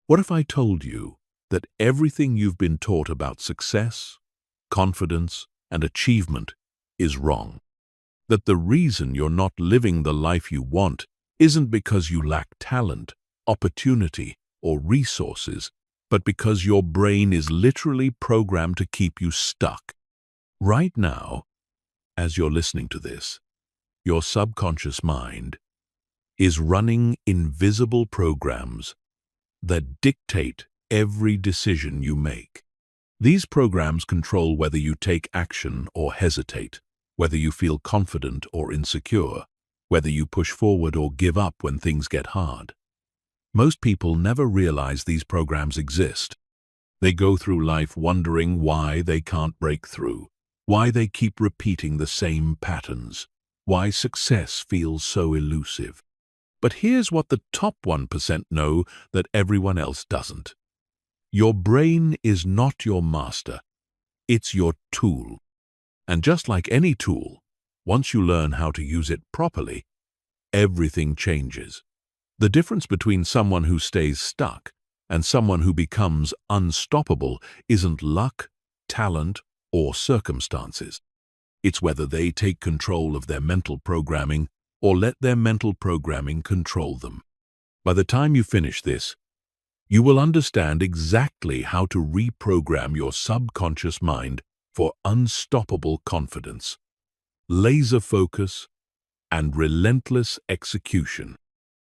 What if I told you that everything you've been taught about success, confidence, and achievement is wrong? That the reason you're not living the life you want isn't because you lack talent, opportunity, or resources, but because your brain is literally programmed to keep you stuck. Right now, as you're listening to this, your subconscious mind is running invisible programs that dictate every decision you make. These programs control whether you take action or hesitate, whether you feel confident or insecure, whether you push forward or give up when things get hard. Most people never realize these programs exist. They go through life wondering why they can't break through, why they keep repeating the same patterns, why success feels so elusive. But here's what the top 1% know that everyone else doesn't. Your brain is not your master. It's your tool. And just like any tool, once you learn how to use it properly, everything changes. The difference between someone who stays stuck and someone who becomes unstoppable isn't luck, talent, or circumstances. It's whether they take control of their mental programming or let their mental programming control them. By the time you finish this, you will understand exactly how to reprogram your subconscious mind for unstoppable confidence, laser focus, and relentless execution.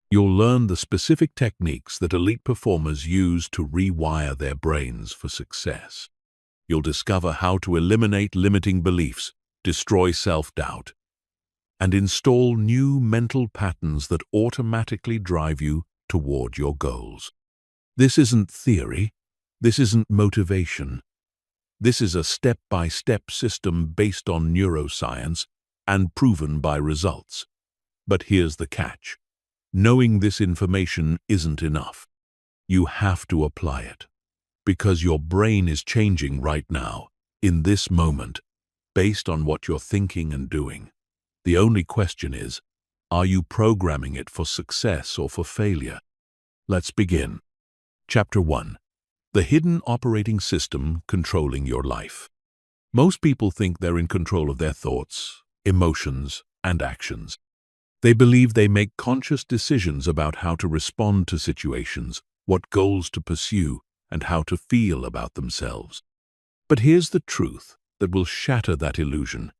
You'll learn the specific techniques that elite performers use to rewire their brains for success. You'll discover how to eliminate limiting beliefs, destroy self-doubt, and install new mental patterns that automatically drive you toward your goals. This isn't theory. This isn't motivation. This is a step-by-step system based on neuroscience and proven by results. But here's the catch. Knowing this information isn't enough. You have to apply it. Because your brain is changing right now, in this moment, based on what you're thinking and doing. The only question is, are you programming it for success or for failure? Let's begin. Chapter 1. The Hidden Operating System Controlling Your Life. Most people think they're in control of their thoughts, emotions, and actions. They believe they make conscious decisions about how to respond to situations, what goals to pursue, and how to feel about themselves. But here's the truth that will shatter that illusion.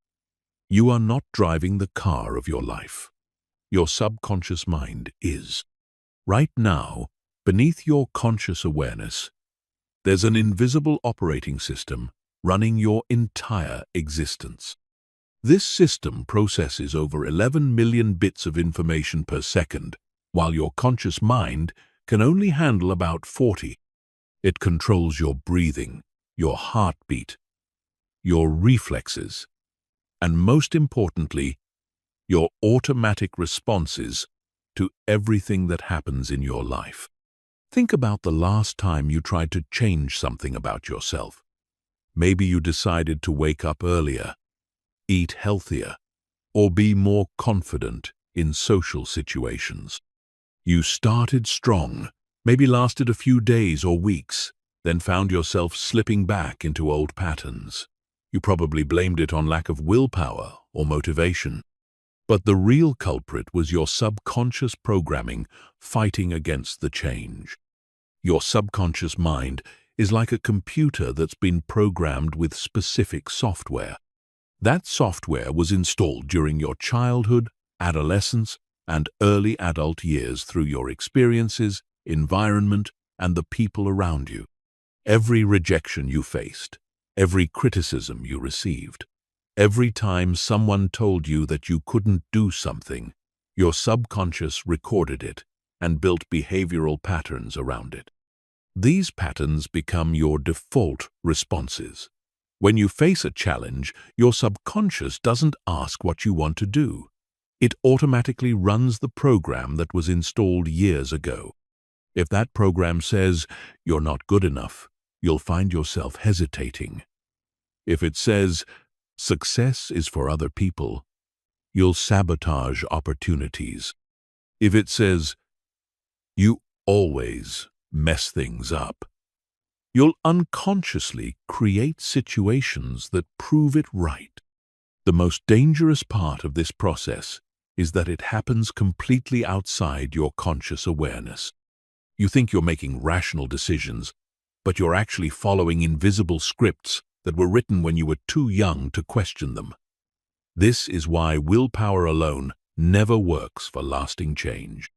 You are not driving the car of your life. Your subconscious mind is. Right now, beneath your conscious awareness, there's an invisible operating system running your entire existence. This system processes over 11 million bits of information per second, while your conscious mind can only handle about 40. It controls your breathing, your heartbeat, your reflexes, and most importantly, your automatic responses to everything that happens in your life. Think about the last time you tried to change something about yourself. Maybe you decided to wake up earlier, eat healthier, or be more confident in social situations. You started strong, maybe lasted a few days or weeks, then found yourself slipping back into old patterns. You probably blamed it on lack of willpower or motivation. But the real culprit was your subconscious programming fighting against the change. Your subconscious mind is like a computer that's been programmed with specific software. That software was installed during your childhood, adolescence, and early adult years through your experiences, environment, and the people around you. Every rejection you faced, every criticism you received, every time someone told you that you couldn't do something, your subconscious recorded it and built behavioral patterns around it. These patterns become your default responses. When you face a challenge, your subconscious doesn't ask what you want to do. It automatically runs the program that was installed years ago. If that program says, "You're not good enough," you'll find yourself hesitating. If it says, "Success is for other people," you'll sabotage opportunities. If it says, "You always mess things up. You'll unconsciously create situations that prove it right. The most dangerous part of this process is that it happens completely outside your conscious awareness. You think you're making rational decisions, but you're actually following invisible scripts that were written when you were too young to question them. This is why willpower alone never works for lasting change.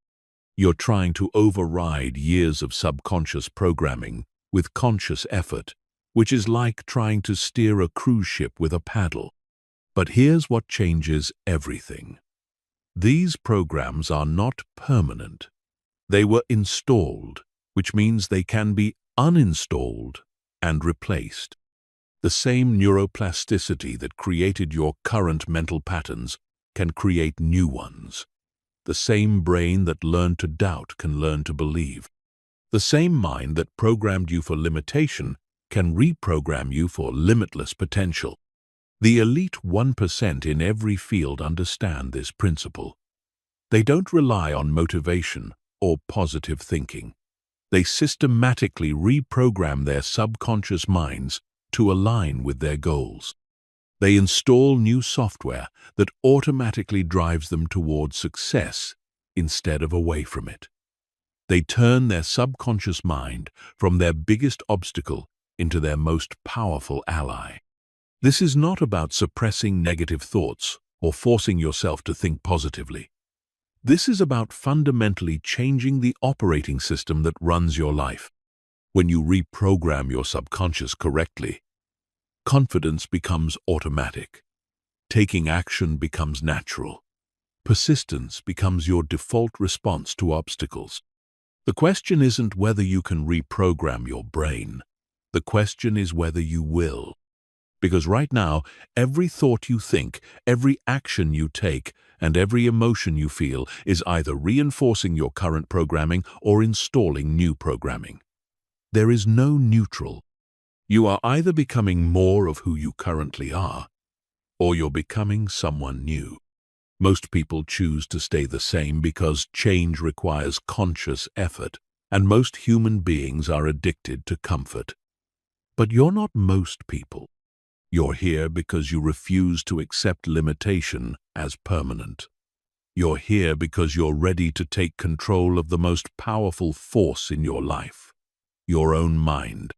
You're trying to override years of subconscious programming with conscious effort, which is like trying to steer a cruise ship with a paddle. But here's what changes everything. These programs are not permanent. They were installed, which means they can be uninstalled and replaced. The same neuroplasticity that created your current mental patterns can create new ones. The same brain that learned to doubt can learn to believe. The same mind that programmed you for limitation can reprogram you for limitless potential. The elite 1% in every field understand this principle. They don't rely on motivation or positive thinking. They systematically reprogram their subconscious minds to align with their goals. They install new software that automatically drives them towards success instead of away from it. They turn their subconscious mind from their biggest obstacle into their most powerful ally. This is not about suppressing negative thoughts or forcing yourself to think positively. This is about fundamentally changing the operating system that runs your life. When you reprogram your subconscious correctly, confidence becomes automatic. Taking action becomes natural. Persistence becomes your default response to obstacles. The question isn't whether you can reprogram your brain. The question is whether you will. Because right now, every thought you think, every action you take, and every emotion you feel is either reinforcing your current programming or installing new programming. There is no neutral. You are either becoming more of who you currently are, or you're becoming someone new. Most people choose to stay the same because change requires conscious effort, and most human beings are addicted to comfort. But you're not most people. You're here because you refuse to accept limitation as permanent. You're here because you're ready to take control of the most powerful force in your life, your own mind.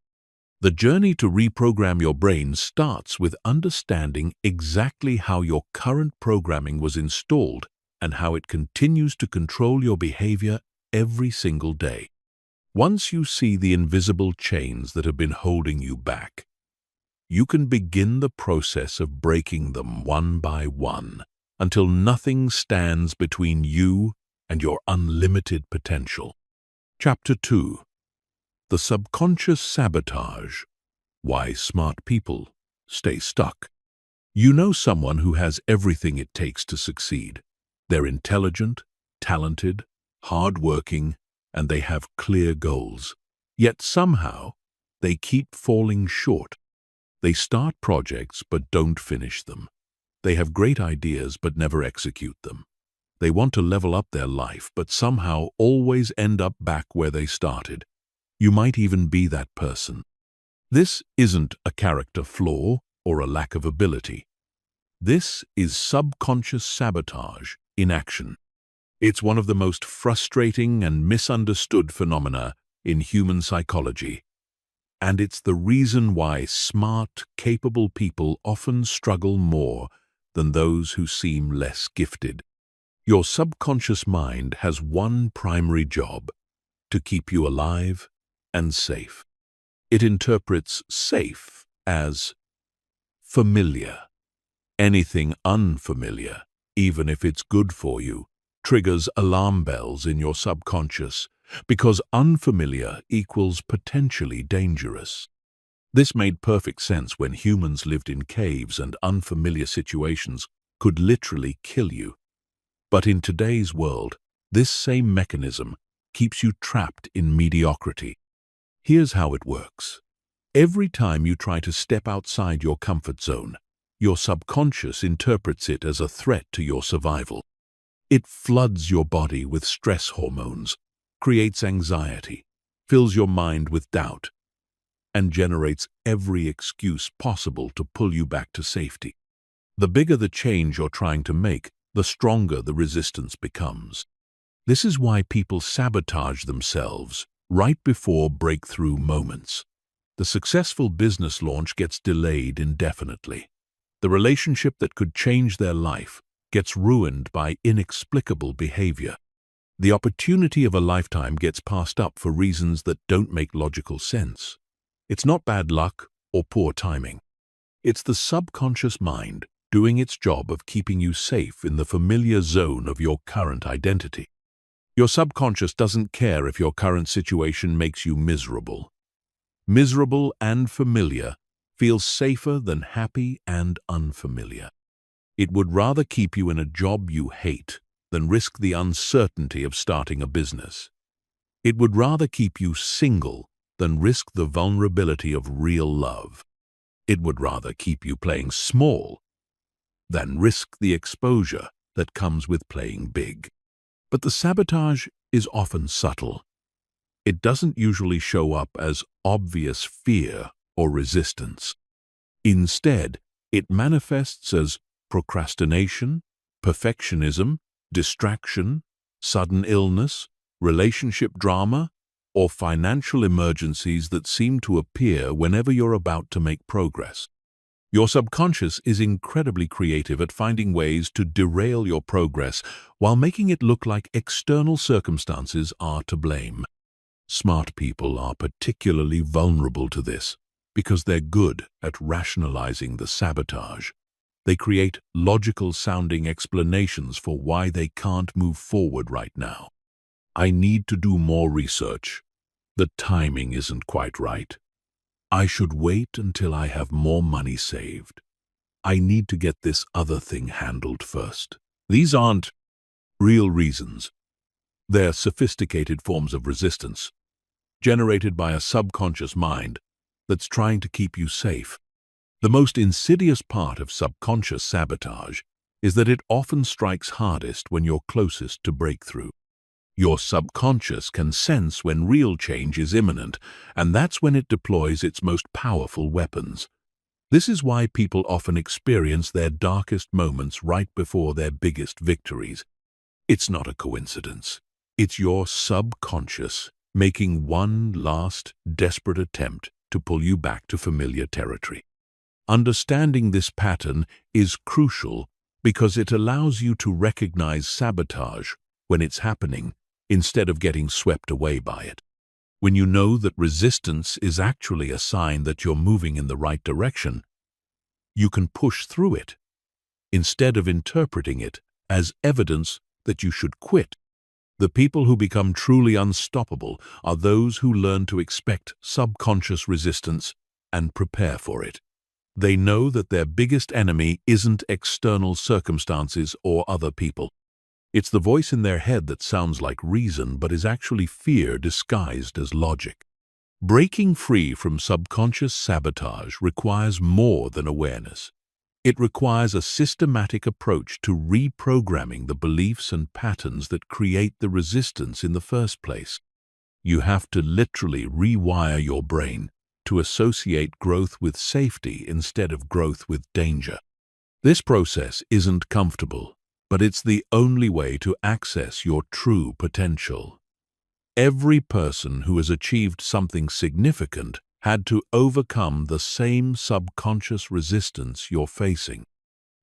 The journey to reprogram your brain starts with understanding exactly how your current programming was installed and how it continues to control your behavior every single day. Once you see the invisible chains that have been holding you back, you can begin the process of breaking them one by one until nothing stands between you and your unlimited potential. Chapter 2. The Subconscious Sabotage. Why Smart People Stay Stuck. You know someone who has everything it takes to succeed. They're intelligent, talented, hard-working, and they have clear goals. Yet somehow, they keep falling short. They start projects but don't finish them. They have great ideas but never execute them. They want to level up their life but somehow always end up back where they started. You might even be that person. This isn't a character flaw or a lack of ability. This is subconscious sabotage in action. It's one of the most frustrating and misunderstood phenomena in human psychology. And it's the reason why smart, capable people often struggle more than those who seem less gifted. Your subconscious mind has one primary job: to keep you alive and safe. It interprets safe as familiar. Anything unfamiliar, even if it's good for you, triggers alarm bells in your subconscious, because unfamiliar equals potentially dangerous. This made perfect sense when humans lived in caves and unfamiliar situations could literally kill you. But in today's world, this same mechanism keeps you trapped in mediocrity. Here's how it works. Every time you try to step outside your comfort zone, your subconscious interprets it as a threat to your survival. It floods your body with stress hormones, creates anxiety, fills your mind with doubt, and generates every excuse possible to pull you back to safety. The bigger the change you're trying to make, the stronger the resistance becomes. This is why people sabotage themselves right before breakthrough moments. The successful business launch gets delayed indefinitely. The relationship that could change their life gets ruined by inexplicable behavior. The opportunity of a lifetime gets passed up for reasons that don't make logical sense. It's not bad luck or poor timing. It's the subconscious mind doing its job of keeping you safe in the familiar zone of your current identity. Your subconscious doesn't care if your current situation makes you miserable. Miserable and familiar feels safer than happy and unfamiliar. It would rather keep you in a job you hate than risk the uncertainty of starting a business. It would rather keep you single than risk the vulnerability of real love. It would rather keep you playing small than risk the exposure that comes with playing big. But the sabotage is often subtle. It doesn't usually show up as obvious fear or resistance. Instead, it manifests as procrastination, perfectionism, distraction, sudden illness, relationship drama, or financial emergencies that seem to appear whenever you're about to make progress. Your subconscious is incredibly creative at finding ways to derail your progress while making it look like external circumstances are to blame. Smart people are particularly vulnerable to this because they're good at rationalizing the sabotage. They create logical-sounding explanations for why they can't move forward right now. I need to do more research. The timing isn't quite right. I should wait until I have more money saved. I need to get this other thing handled first. These aren't real reasons. They're sophisticated forms of resistance, generated by a subconscious mind that's trying to keep you safe. The most insidious part of subconscious sabotage is that it often strikes hardest when you're closest to breakthrough. Your subconscious can sense when real change is imminent, and that's when it deploys its most powerful weapons. This is why people often experience their darkest moments right before their biggest victories. It's not a coincidence. It's your subconscious making one last, desperate attempt to pull you back to familiar territory. Understanding this pattern is crucial because it allows you to recognize sabotage when it's happening, instead of getting swept away by it. When you know that resistance is actually a sign that you're moving in the right direction, you can push through it, instead of interpreting it as evidence that you should quit. The people who become truly unstoppable are those who learn to expect subconscious resistance and prepare for it. They know that their biggest enemy isn't external circumstances or other people. It's the voice in their head that sounds like reason but is actually fear disguised as logic. Breaking free from subconscious sabotage requires more than awareness. It requires a systematic approach to reprogramming the beliefs and patterns that create the resistance in the first place. You have to literally rewire your brain to associate growth with safety instead of growth with danger. This process isn't comfortable, but it's the only way to access your true potential. Every person who has achieved something significant had to overcome the same subconscious resistance you're facing.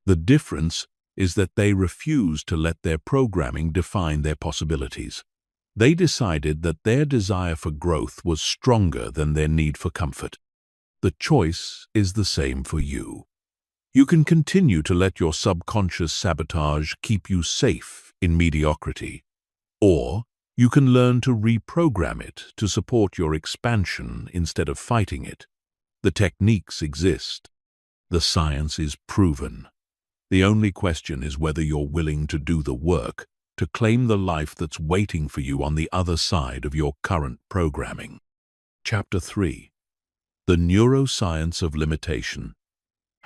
The difference is that they refused to let their programming define their possibilities. They decided that their desire for growth was stronger than their need for comfort. The choice is the same for you. You can continue to let your subconscious sabotage keep you safe in mediocrity, or you can learn to reprogram it to support your expansion instead of fighting it. The techniques exist. The science is proven. The only question is whether you're willing to do the work to claim the life that's waiting for you on the other side of your current programming. Chapter 3. The Neuroscience of Limitation.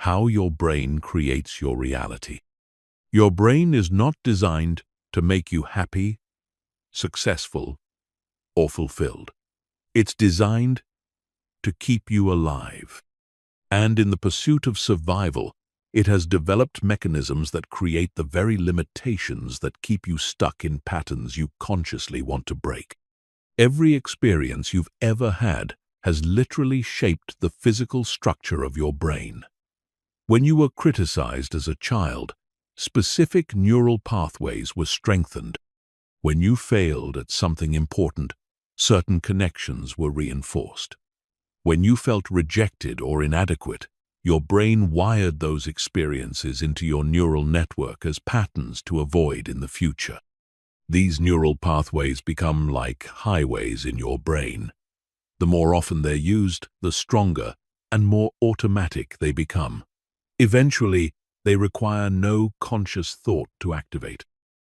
How your brain creates your reality. Your brain is not designed to make you happy, successful, or fulfilled. It's designed to keep you alive. And in the pursuit of survival, it has developed mechanisms that create the very limitations that keep you stuck in patterns you consciously want to break. Every experience you've ever had has literally shaped the physical structure of your brain. When you were criticized as a child, specific neural pathways were strengthened. When you failed at something important, certain connections were reinforced. When you felt rejected or inadequate, your brain wired those experiences into your neural network as patterns to avoid in the future. These neural pathways become like highways in your brain. The more often they're used, the stronger and more automatic they become. Eventually, they require no conscious thought to activate.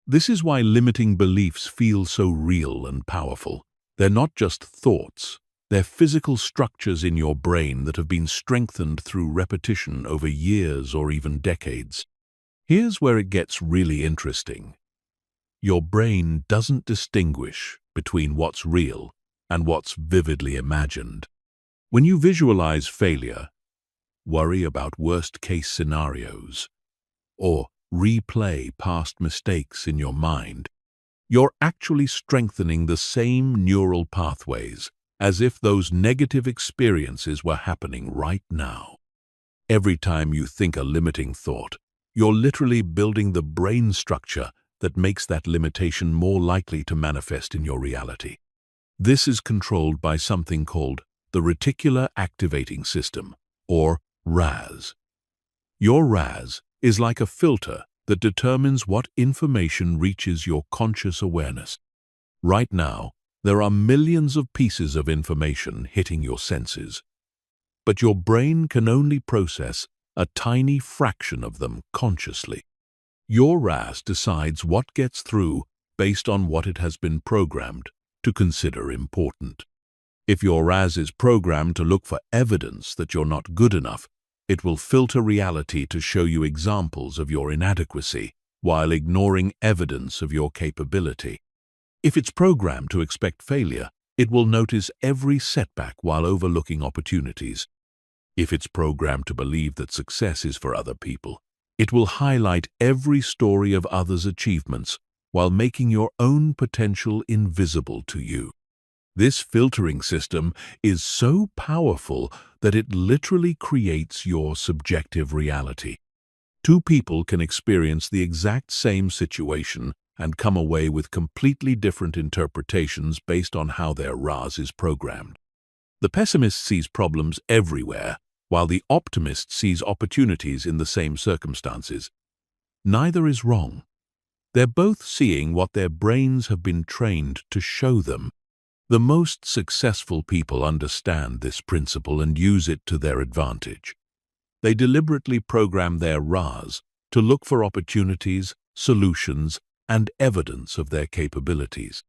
This is why limiting beliefs feel so real and powerful. They're not just thoughts. They're physical structures in your brain that have been strengthened through repetition over years or even decades. Here's where it gets really interesting. Your brain doesn't distinguish between what's real and what's vividly imagined. When you visualize failure, worry about worst-case scenarios, or replay past mistakes in your mind, you're actually strengthening the same neural pathways as if those negative experiences were happening right now. Every time you think a limiting thought, you're literally building the brain structure that makes that limitation more likely to manifest in your reality. This is controlled by something called the reticular activating system, or RAS. Your RAS is like a filter that determines what information reaches your conscious awareness. Right now, there are millions of pieces of information hitting your senses, but your brain can only process a tiny fraction of them consciously. Your RAS decides what gets through based on what it has been programmed to consider important. If your RAS is programmed to look for evidence that you're not good enough, it will filter reality to show you examples of your inadequacy while ignoring evidence of your capability. If it's programmed to expect failure, it will notice every setback while overlooking opportunities. If it's programmed to believe that success is for other people, it will highlight every story of others' achievements while making your own potential invisible to you. This filtering system is so powerful that it literally creates your subjective reality. Two people can experience the exact same situation and come away with completely different interpretations based on how their RAS is programmed. The pessimist sees problems everywhere, while the optimist sees opportunities in the same circumstances. Neither is wrong. They're both seeing what their brains have been trained to show them. The most successful people understand this principle and use it to their advantage. They deliberately program their RAS to look for opportunities, solutions, and evidence of their capabilities.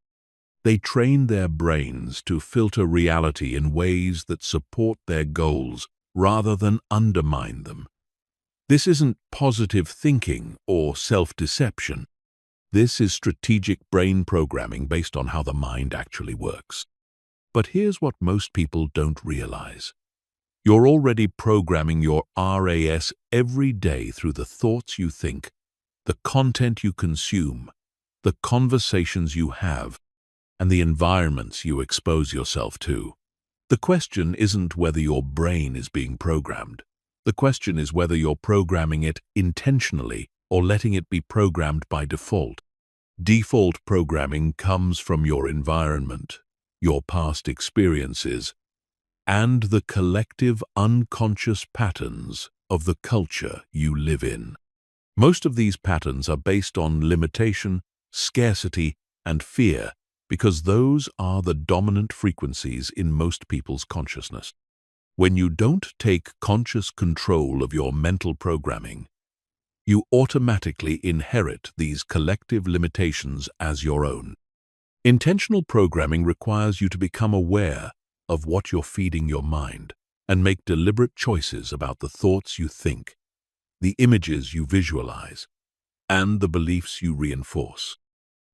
They train their brains to filter reality in ways that support their goals rather than undermine them. This isn't positive thinking or self-deception. This is strategic brain programming based on how the mind actually works. But here's what most people don't realize. You're already programming your RAS every day through the thoughts you think, the content you consume, the conversations you have, and the environments you expose yourself to. The question isn't whether your brain is being programmed. The question is whether you're programming it intentionally or letting it be programmed by default. Default programming comes from your environment, your past experiences, and the collective unconscious patterns of the culture you live in. Most of these patterns are based on limitation, scarcity, and fear because those are the dominant frequencies in most people's consciousness. When you don't take conscious control of your mental programming, you automatically inherit these collective limitations as your own. Intentional programming requires you to become aware of what you're feeding your mind and make deliberate choices about the thoughts you think, the images you visualize, and the beliefs you reinforce.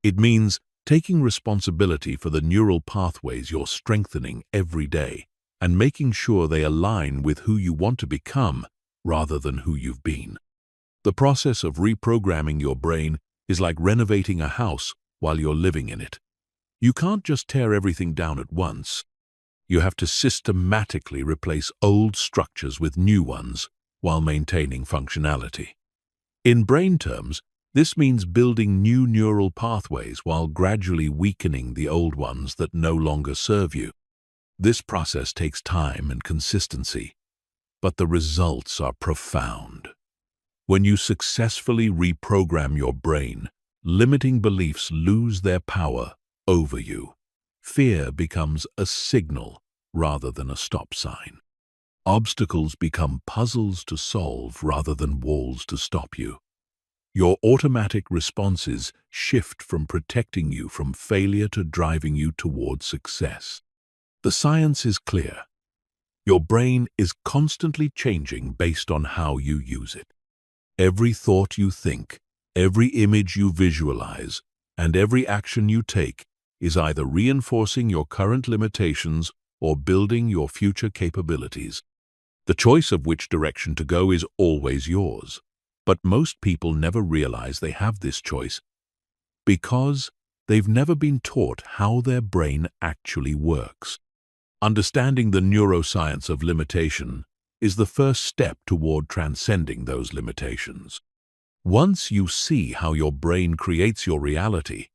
It means taking responsibility for the neural pathways you're strengthening every day and making sure they align with who you want to become rather than who you've been. The process of reprogramming your brain is like renovating a house while you're living in it. You can't just tear everything down at once. You have to systematically replace old structures with new ones while maintaining functionality. In brain terms, this means building new neural pathways while gradually weakening the old ones that no longer serve you. This process takes time and consistency, but the results are profound. When you successfully reprogram your brain, limiting beliefs lose their power over you. Fear becomes a signal rather than a stop sign. Obstacles become puzzles to solve rather than walls to stop you. Your automatic responses shift from protecting you from failure to driving you toward success. The science is clear. Your brain is constantly changing based on how you use it. Every thought you think, every image you visualize, and every action you take is either reinforcing your current limitations or building your future capabilities. The choice of which direction to go is always yours. But most people never realize they have this choice because they've never been taught how their brain actually works. Understanding the neuroscience of limitation is the first step toward transcending those limitations. Once you see how your brain creates your reality,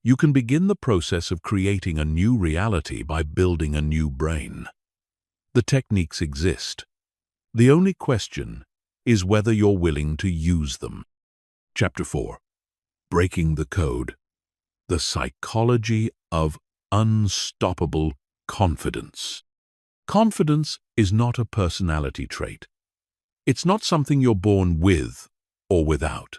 you can begin the process of creating a new reality by building a new brain. The techniques exist. The only question is whether you're willing to use them. Chapter 4. Breaking the Code. The Psychology of Unstoppable Confidence. Confidence is not a personality trait. It's not something you're born with or without.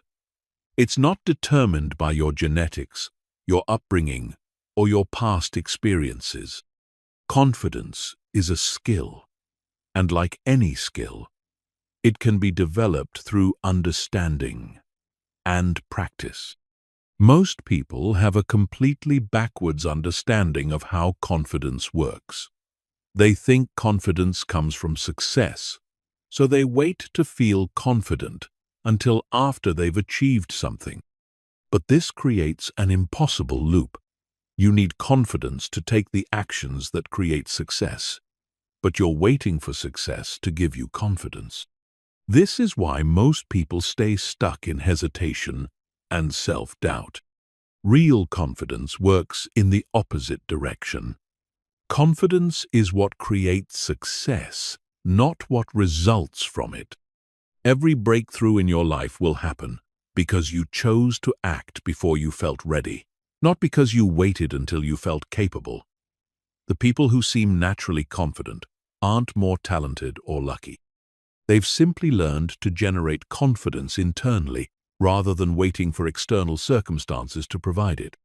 It's not determined by your genetics, your upbringing, or your past experiences. Confidence is a skill, and like any skill, it can be developed through understanding and practice. Most people have a completely backwards understanding of how confidence works. They think confidence comes from success, so they wait to feel confident until after they've achieved something. But this creates an impossible loop. You need confidence to take the actions that create success, but you're waiting for success to give you confidence. This is why most people stay stuck in hesitation and self-doubt. Real confidence works in the opposite direction. Confidence is what creates success, not what results from it. Every breakthrough in your life will happen because you chose to act before you felt ready, not because you waited until you felt capable. The people who seem naturally confident aren't more talented or lucky. They've simply learned to generate confidence internally rather than waiting for external circumstances to provide it.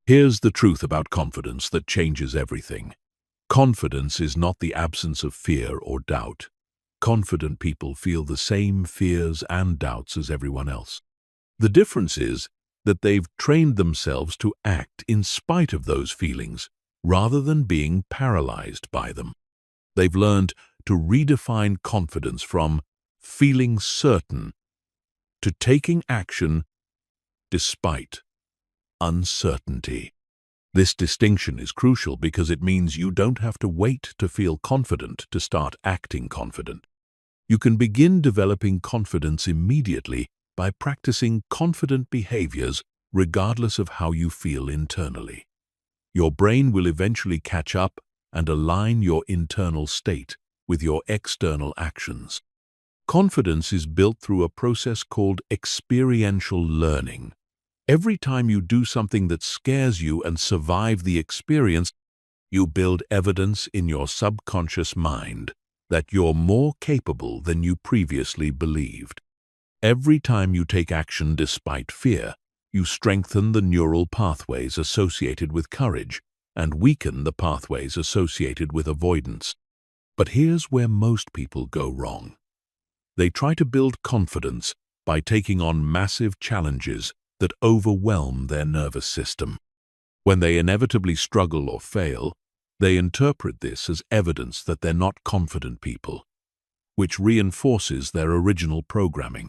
Here's the truth about confidence that changes everything. Confidence is not the absence of fear or doubt. Confident people feel the same fears and doubts as everyone else. The difference is that they've trained themselves to act in spite of those feelings rather than being paralyzed by them. They've learned to redefine confidence from feeling certain to taking action despite uncertainty. This distinction is crucial because it means you don't have to wait to feel confident to start acting confident. You can begin developing confidence immediately by practicing confident behaviors regardless of how you feel internally. Your brain will eventually catch up and align your internal state with your external actions. Confidence is built through a process called experiential learning. Every time you do something that scares you and survive the experience, you build evidence in your subconscious mind that you're more capable than you previously believed. Every time you take action despite fear, you strengthen the neural pathways associated with courage and weaken the pathways associated with avoidance. But here's where most people go wrong. They try to build confidence by taking on massive challenges that overwhelm their nervous system. When they inevitably struggle or fail, they interpret this as evidence that they're not confident people, which reinforces their original programming.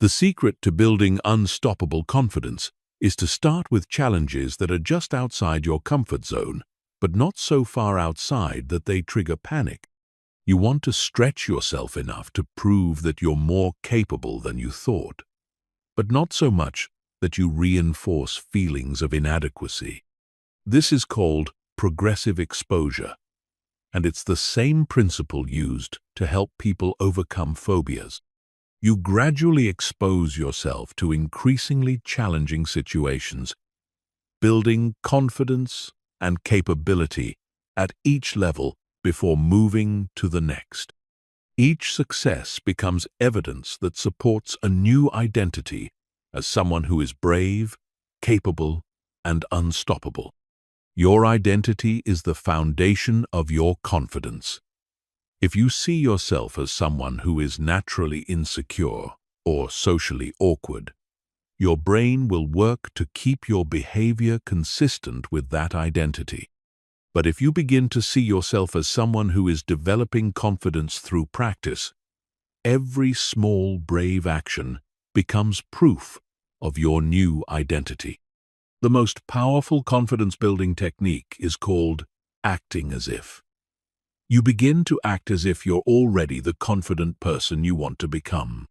The secret to building unstoppable confidence is to start with challenges that are just outside your comfort zone, but not so far outside that they trigger panic. You want to stretch yourself enough to prove that you're more capable than you thought, but not so much that you reinforce feelings of inadequacy. This is called progressive exposure, and it's the same principle used to help people overcome phobias. You gradually expose yourself to increasingly challenging situations, building confidence and capability at each level before moving to the next. Each success becomes evidence that supports a new identity as someone who is brave, capable, and unstoppable. Your identity is the foundation of your confidence. If you see yourself as someone who is naturally insecure or socially awkward, your brain will work to keep your behavior consistent with that identity. But if you begin to see yourself as someone who is developing confidence through practice, every small, brave action becomes proof of your new identity. The most powerful confidence-building technique is called acting as if. You begin to act as if you're already the confident person you want to become.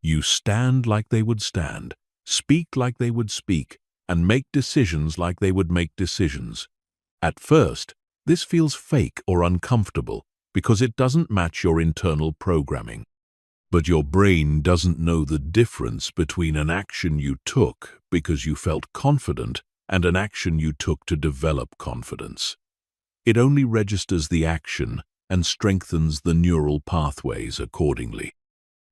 You stand like they would stand, speak like they would speak, and make decisions like they would make decisions. At first, this feels fake or uncomfortable because it doesn't match your internal programming. But your brain doesn't know the difference between an action you took because you felt confident and an action you took to develop confidence. It only registers the action and strengthens the neural pathways accordingly.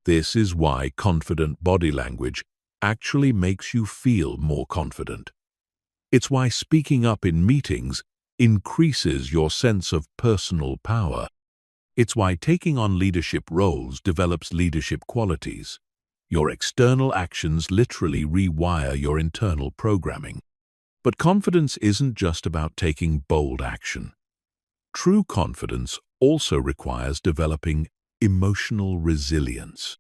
This is why confident body language actually makes you feel more confident. It's why speaking up in meetings increases your sense of personal power. It's why taking on leadership roles develops leadership qualities. Your external actions literally rewire your internal programming. But confidence isn't just about taking bold action. True confidence also requires developing emotional resilience.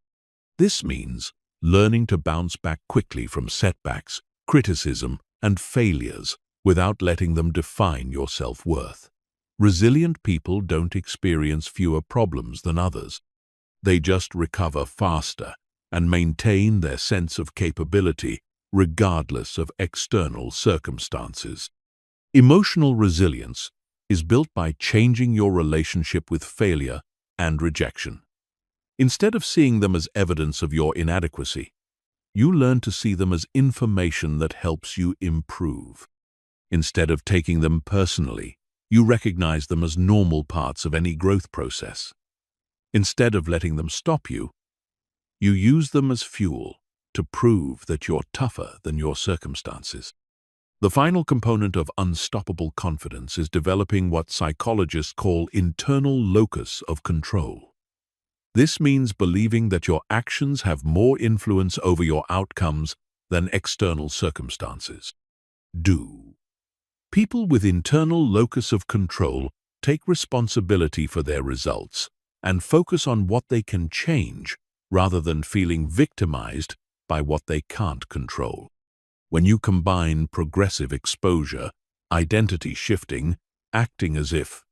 This means learning to bounce back quickly from setbacks, criticism, and failures without letting them define your self-worth. Resilient people don't experience fewer problems than others. They just recover faster and maintain their sense of capability regardless of external circumstances. Emotional resilience is built by changing your relationship with failure and rejection. Instead of seeing them as evidence of your inadequacy, you learn to see them as information that helps you improve. Instead of taking them personally, you recognize them as normal parts of any growth process. Instead of letting them stop you, you use them as fuel to prove that you're tougher than your circumstances. The final component of unstoppable confidence is developing what psychologists call internal locus of control. This means believing that your actions have more influence over your outcomes than external circumstances do. People with internal locus of control take responsibility for their results and focus on what they can change rather than feeling victimized by what they can't control. When you combine progressive exposure, identity shifting, acting as if,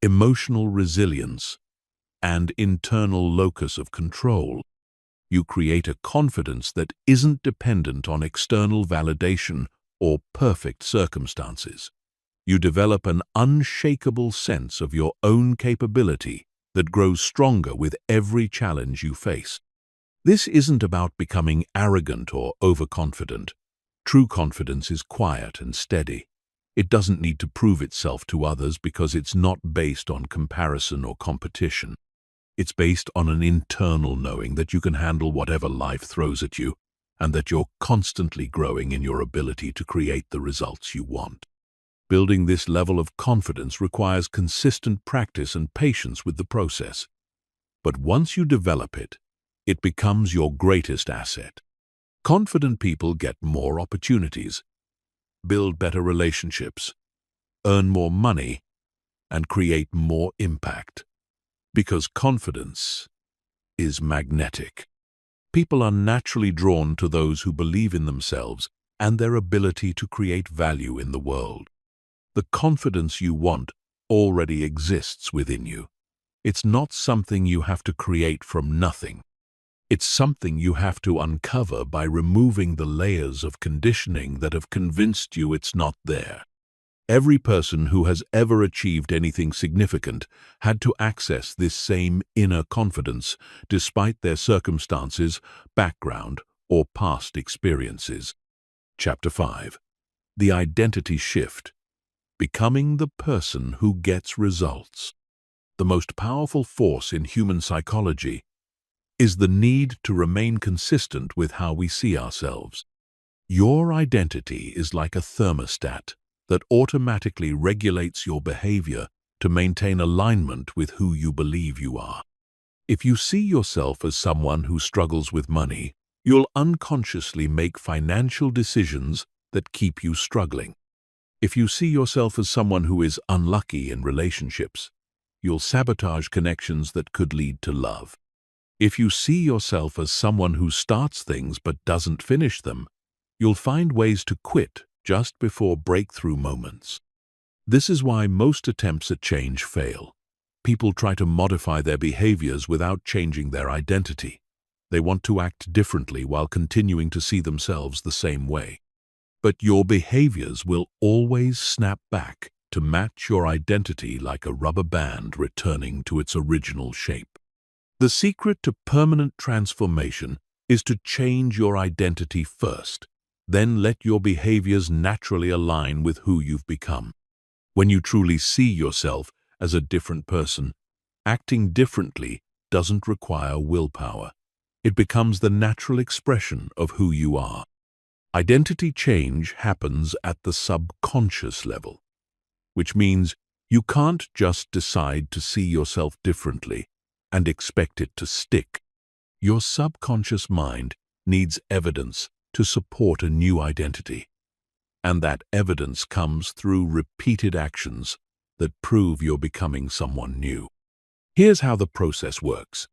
emotional resilience, and internal locus of control, you create a confidence that isn't dependent on external validation or perfect circumstances. You develop an unshakable sense of your own capability that grows stronger with every challenge you face. This isn't about becoming arrogant or overconfident. True confidence is quiet and steady. It doesn't need to prove itself to others because it's not based on comparison or competition. It's based on an internal knowing that you can handle whatever life throws at you, and that you're constantly growing in your ability to create the results you want. Building this level of confidence requires consistent practice and patience with the process. But once you develop it, it becomes your greatest asset. Confident people get more opportunities. build better relationships, earn more money, and create more impact. Because confidence is magnetic. People are naturally drawn to those who believe in themselves and their ability to create value in the world. The confidence you want already exists within you. It's not something you have to create from nothing. It's something you have to uncover by removing the layers of conditioning that have convinced you it's not there. Every person who has ever achieved anything significant had to access this same inner confidence despite their circumstances, background, or past experiences. Chapter 5. The Identity Shift. Becoming the person who gets results. The most powerful force in human psychology is the need to remain consistent with how we see ourselves. Your identity is like a thermostat that automatically regulates your behavior to maintain alignment with who you believe you are. If you see yourself as someone who struggles with money, you'll unconsciously make financial decisions that keep you struggling. If you see yourself as someone who is unlucky in relationships, you'll sabotage connections that could lead to love. If you see yourself as someone who starts things but doesn't finish them, you'll find ways to quit just before breakthrough moments. This is why most attempts at change fail. People try to modify their behaviors without changing their identity. They want to act differently while continuing to see themselves the same way. But your behaviors will always snap back to match your identity like a rubber band returning to its original shape. The secret to permanent transformation is to change your identity first. Then let your behaviors naturally align with who you've become. When you truly see yourself as a different person, acting differently doesn't require willpower. It becomes the natural expression of who you are. Identity change happens at the subconscious level, which means you can't just decide to see yourself differently and expect it to stick. Your subconscious mind needs evidence to support a new identity, and that evidence comes through repeated actions that prove you're becoming someone new. Here's how the process works.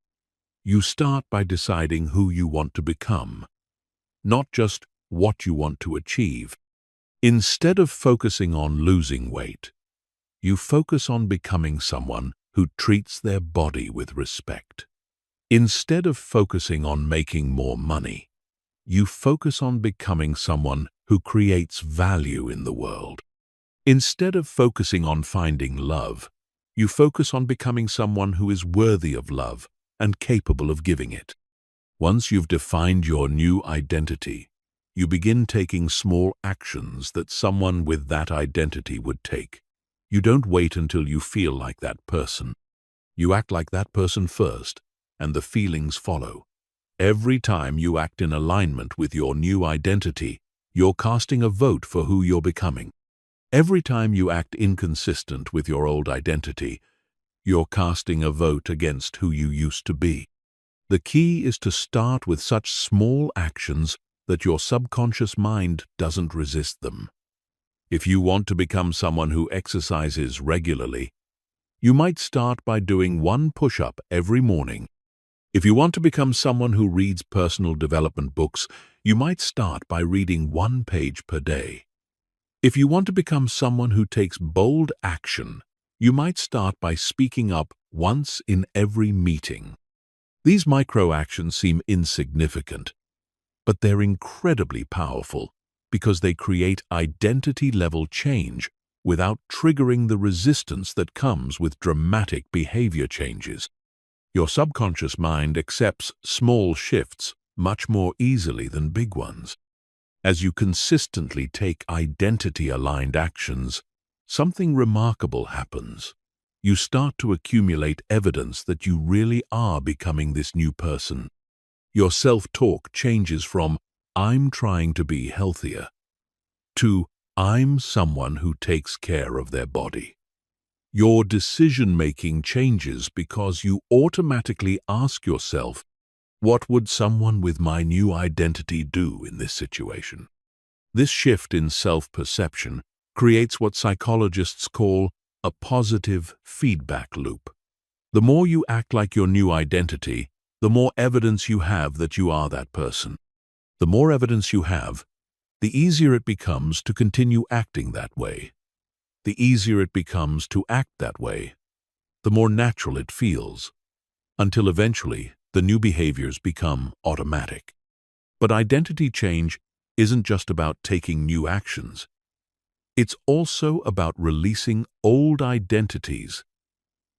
You start by deciding who you want to become, not just what you want to achieve. Instead of focusing on losing weight, you focus on becoming someone who treats their body with respect. Instead of focusing on making more money, you focus on becoming someone who creates value in the world. Instead of focusing on finding love, you focus on becoming someone who is worthy of love and capable of giving it. Once you've defined your new identity, you begin taking small actions that someone with that identity would take. You don't wait until you feel like that person. You act like that person first, and the feelings follow. Every time you act in alignment with your new identity, you're casting a vote for who you're becoming. Every time you act inconsistent with your old identity, you're casting a vote against who you used to be. The key is to start with such small actions that your subconscious mind doesn't resist them. If you want to become someone who exercises regularly, you might start by doing one push-up every morning. If you want to become someone who reads personal development books, you might start by reading 1 page per day. If you want to become someone who takes bold action, you might start by speaking up once in every meeting. These micro-actions seem insignificant, but they're incredibly powerful because they create identity-level change without triggering the resistance that comes with dramatic behavior changes. Your subconscious mind accepts small shifts much more easily than big ones. As you consistently take identity-aligned actions, something remarkable happens. You start to accumulate evidence that you really are becoming this new person. Your self-talk changes from "I'm trying to be healthier" to "I'm someone who takes care of their body." Your decision-making changes because you automatically ask yourself, what would someone with my new identity do in this situation? This shift in self-perception creates what psychologists call a positive feedback loop. The more you act like your new identity, the more evidence you have that you are that person. The more evidence you have, the easier it becomes to continue acting that way. The easier it becomes to act that way, the more natural it feels, until eventually the new behaviors become automatic. But identity change isn't just about taking new actions. It's also about releasing old identities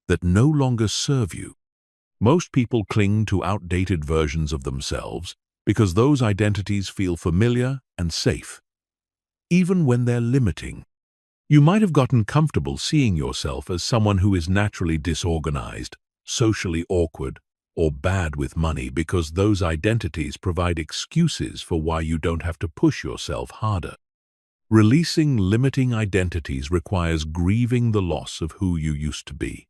that no longer serve you. Most people cling to outdated versions of themselves because those identities feel familiar and safe, even when they're limiting. You might have gotten comfortable seeing yourself as someone who is naturally disorganized, socially awkward, or bad with money because those identities provide excuses for why you don't have to push yourself harder. Releasing limiting identities requires grieving the loss of who you used to be.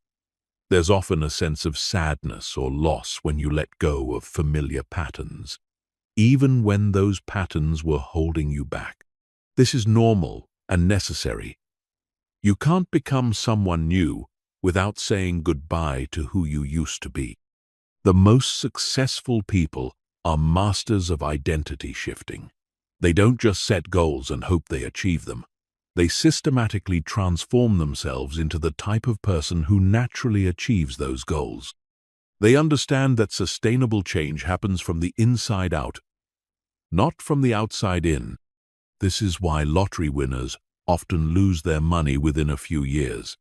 There's often a sense of sadness or loss when you let go of familiar patterns, even when those patterns were holding you back. This is normal and necessary. You can't become someone new without saying goodbye to who you used to be. The most successful people are masters of identity shifting. They don't just set goals and hope they achieve them. They systematically transform themselves into the type of person who naturally achieves those goals. They understand that sustainable change happens from the inside out, not from the outside in. This is why lottery winners often lose their money within a few years.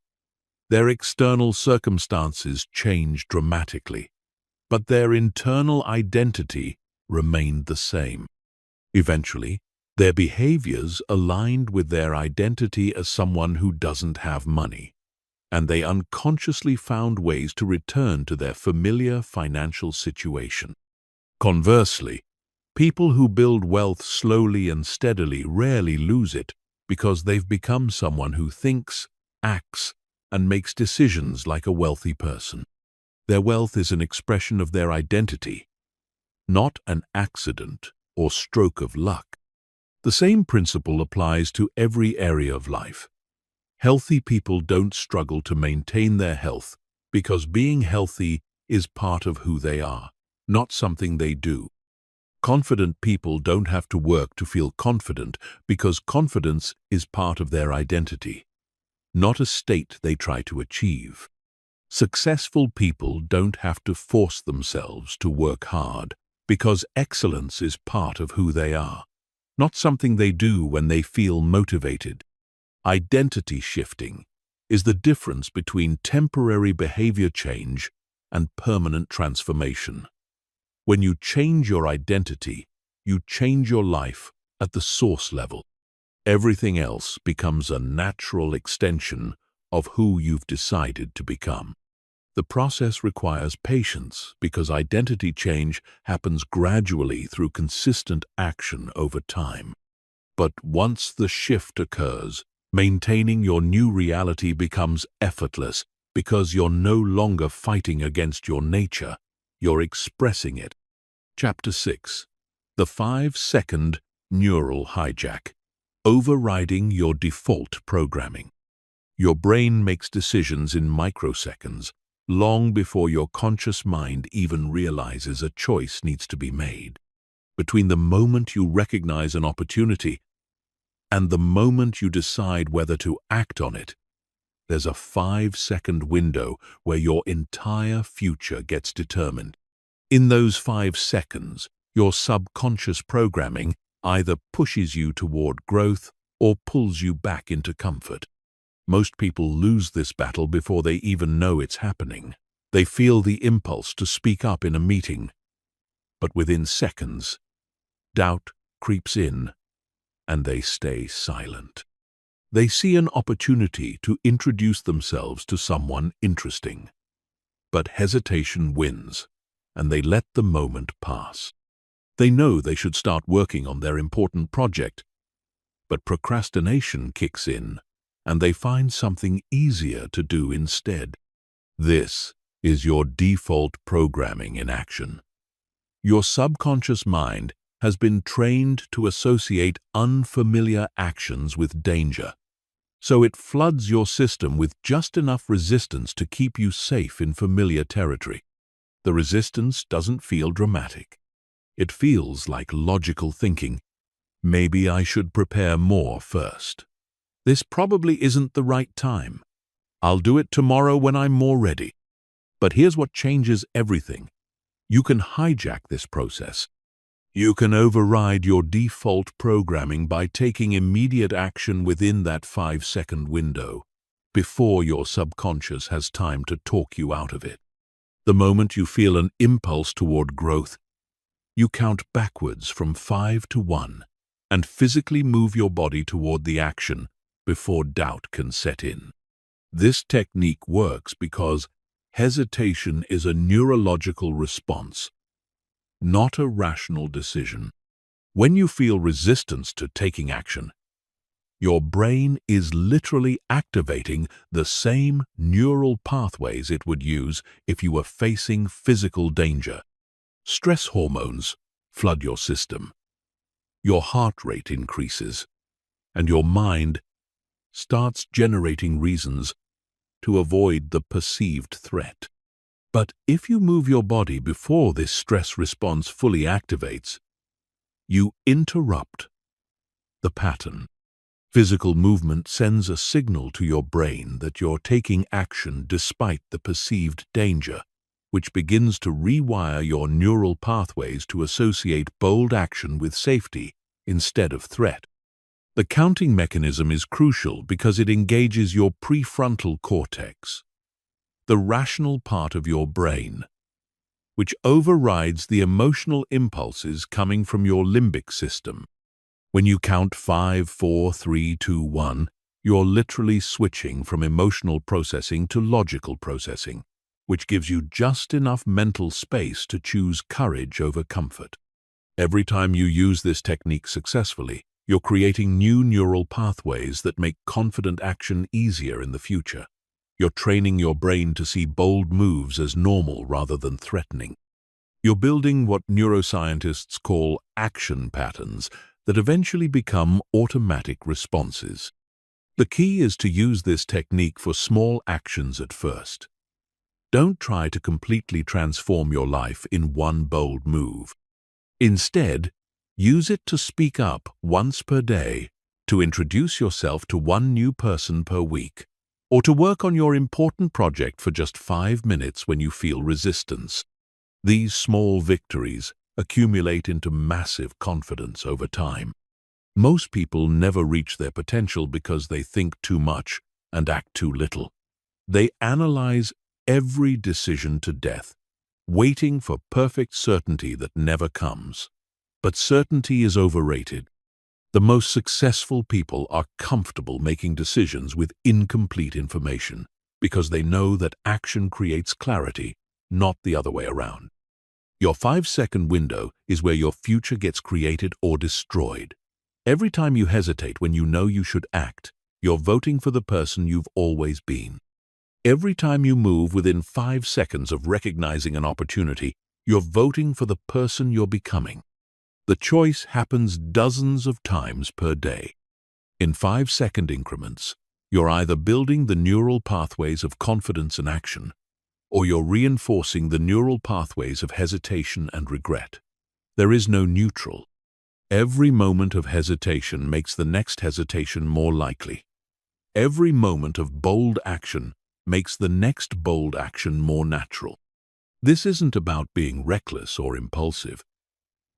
Their external circumstances change dramatically, but their internal identity remained the same. Eventually, their behaviors aligned with their identity as someone who doesn't have money, and they unconsciously found ways to return to their familiar financial situation. Conversely, people who build wealth slowly and steadily rarely lose it because they've become someone who thinks, acts, and makes decisions like a wealthy person. Their wealth is an expression of their identity, not an accident or stroke of luck. The same principle applies to every area of life. Healthy people don't struggle to maintain their health because being healthy is part of who they are, not something they do. Confident people don't have to work to feel confident because confidence is part of their identity, not a state they try to achieve. Successful people don't have to force themselves to work hard because excellence is part of who they are, not something they do when they feel motivated. Identity shifting is the difference between temporary behavior change and permanent transformation. When you change your identity, you change your life at the source level. Everything else becomes a natural extension of who you've decided to become. The process requires patience because identity change happens gradually through consistent action over time. But once the shift occurs, maintaining your new reality becomes effortless because you're no longer fighting against your nature, you're expressing it. Chapter 6. The 5-second neural hijack. Overriding your default programming. Your brain makes decisions in microseconds, long before your conscious mind even realizes a choice needs to be made. Between the moment you recognize an opportunity and the moment you decide whether to act on it, there's a 5-second window where your entire future gets determined. In those 5 seconds, your subconscious programming either pushes you toward growth or pulls you back into comfort. Most people lose this battle before they even know it's happening. They feel the impulse to speak up in a meeting, but within seconds, doubt creeps in and they stay silent. They see an opportunity to introduce themselves to someone interesting, but hesitation wins, and they let the moment pass. They know they should start working on their important project, but procrastination kicks in, and they find something easier to do instead. This is your default programming in action. Your subconscious mind has been trained to associate unfamiliar actions with danger, so it floods your system with just enough resistance to keep you safe in familiar territory. The resistance doesn't feel dramatic. It feels like logical thinking. Maybe I should prepare more first. This probably isn't the right time. I'll do it tomorrow when I'm more ready. But here's what changes everything. You can hijack this process. You can override your default programming by taking immediate action within that 5-second window, before your subconscious has time to talk you out of it. The moment you feel an impulse toward growth, you count backwards from 5 to 1 and physically move your body toward the action before doubt can set in. This technique works because hesitation is a neurological response, not a rational decision. When you feel resistance to taking action, your brain is literally activating the same neural pathways it would use if you were facing physical danger. Stress hormones flood your system. Your heart rate increases, and your mind starts generating reasons to avoid the perceived threat. But if you move your body before this stress response fully activates, you interrupt the pattern. Physical movement sends a signal to your brain that you're taking action despite the perceived danger, which begins to rewire your neural pathways to associate bold action with safety instead of threat. The counting mechanism is crucial because it engages your prefrontal cortex, the rational part of your brain, which overrides the emotional impulses coming from your limbic system. When you count 5, 4, 3, 2, 1, you're literally switching from emotional processing to logical processing, which gives you just enough mental space to choose courage over comfort. Every time you use this technique successfully, you're creating new neural pathways that make confident action easier in the future. You're training your brain to see bold moves as normal rather than threatening. You're building what neuroscientists call action patterns that eventually become automatic responses. The key is to use this technique for small actions at first. Don't try to completely transform your life in one bold move. Instead, use it to speak up once per day, to introduce yourself to one new person per week, or to work on your important project for just 5 minutes when you feel resistance. These small victories accumulate into massive confidence over time. Most people never reach their potential because they think too much and act too little. They analyze every decision to death, waiting for perfect certainty that never comes. But certainty is overrated. The most successful people are comfortable making decisions with incomplete information because they know that action creates clarity, not the other way around. Your 5-second window is where your future gets created or destroyed. Every time you hesitate when you know you should act, you're voting for the person you've always been. Every time you move within 5 seconds of recognizing an opportunity, you're voting for the person you're becoming. The choice happens dozens of times per day. In 5-second increments, you're either building the neural pathways of confidence and action, or you're reinforcing the neural pathways of hesitation and regret. There is no neutral. Every moment of hesitation makes the next hesitation more likely. Every moment of bold action makes the next bold action more natural. This isn't about being reckless or impulsive.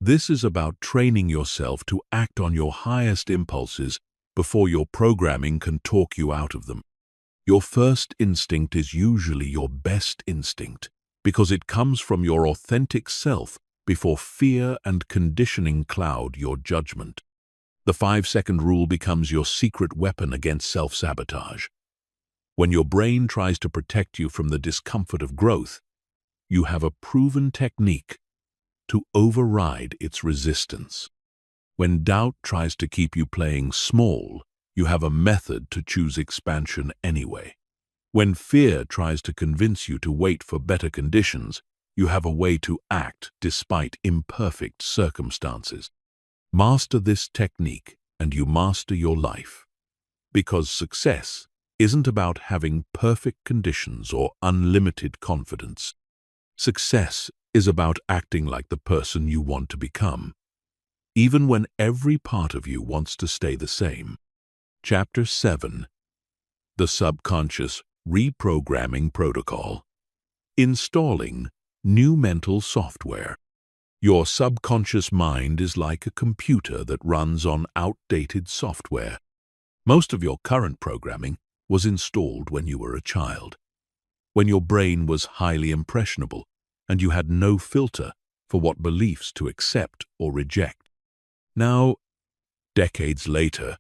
This is about training yourself to act on your highest impulses before your programming can talk you out of them. Your first instinct is usually your best instinct because it comes from your authentic self before fear and conditioning cloud your judgment. The 5-second rule becomes your secret weapon against self-sabotage. When your brain tries to protect you from the discomfort of growth, you have a proven technique to override its resistance. When doubt tries to keep you playing small, you have a method to choose expansion anyway. When fear tries to convince you to wait for better conditions, You have a way to act despite imperfect circumstances. Master this technique and you master your life. Because success isn't about having perfect conditions or unlimited confidence. Success is about acting like the person you want to become, even when every part of you wants to stay the same. Chapter 7. The Subconscious Reprogramming Protocol. Installing new mental software. Your subconscious mind is like a computer that runs on outdated software. Most of your current programming was installed when you were a child, when your brain was highly impressionable and you had no filter for what beliefs to accept or reject. Now, decades later,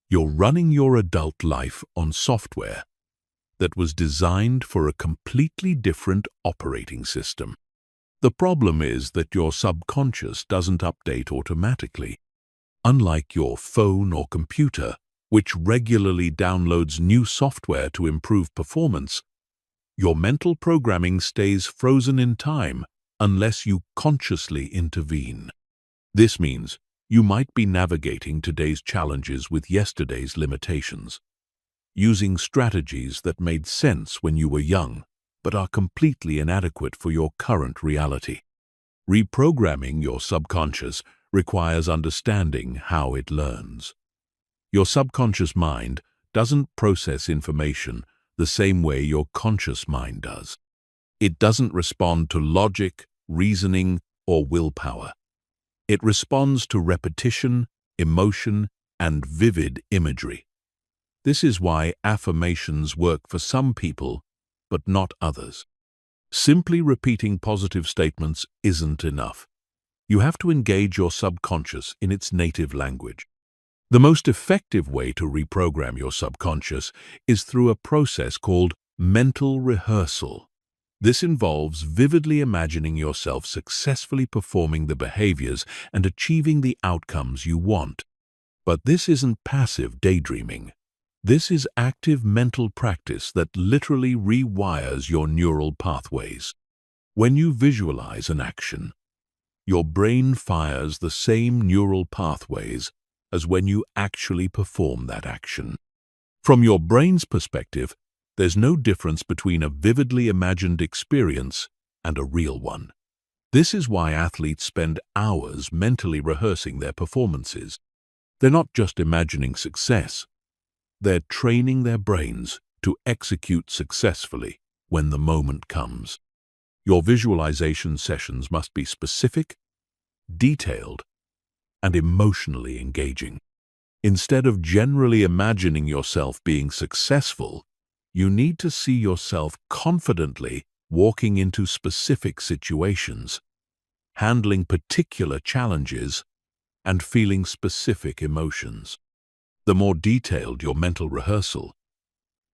you're running your adult life on software that was designed for a completely different operating system. The problem is that your subconscious doesn't update automatically. Unlike your phone or computer, which regularly downloads new software to improve performance, your mental programming stays frozen in time unless you consciously intervene. This means you might be navigating today's challenges with yesterday's limitations, using strategies that made sense when you were young, but are completely inadequate for your current reality. Reprogramming your subconscious requires understanding how it learns. Your subconscious mind doesn't process information the same way your conscious mind does. It doesn't respond to logic, reasoning, or willpower. It responds to repetition, emotion, and vivid imagery. This is why affirmations work for some people, but not others. Simply repeating positive statements isn't enough. You have to engage your subconscious in its native language. The most effective way to reprogram your subconscious is through a process called mental rehearsal. This involves vividly imagining yourself successfully performing the behaviors and achieving the outcomes you want. But this isn't passive daydreaming. This is active mental practice that literally rewires your neural pathways. When you visualize an action, your brain fires the same neural pathways as when you actually perform that action. From your brain's perspective, there's no difference between a vividly imagined experience and a real one. This is why athletes spend hours mentally rehearsing their performances. They're not just imagining success. They're training their brains to execute successfully when the moment comes. Your visualization sessions must be specific, detailed, and emotionally engaging. Instead of generally imagining yourself being successful, you need to see yourself confidently walking into specific situations, handling particular challenges, and feeling specific emotions. The more detailed your mental rehearsal,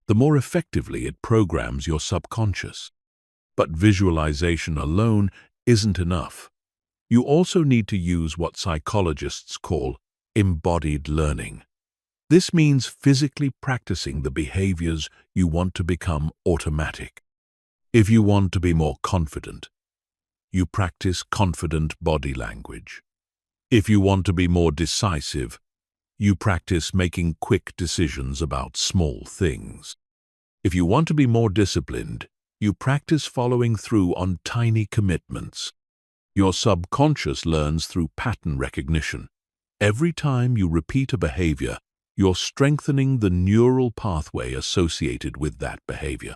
the more effectively it programs your subconscious. But visualization alone isn't enough. You also need to use what psychologists call embodied learning. This means physically practicing the behaviors you want to become automatic. If you want to be more confident, you practice confident body language. If you want to be more decisive, you practice making quick decisions about small things. If you want to be more disciplined, you practice following through on tiny commitments. Your subconscious learns through pattern recognition. Every time you repeat a behavior, you're strengthening the neural pathway associated with that behavior.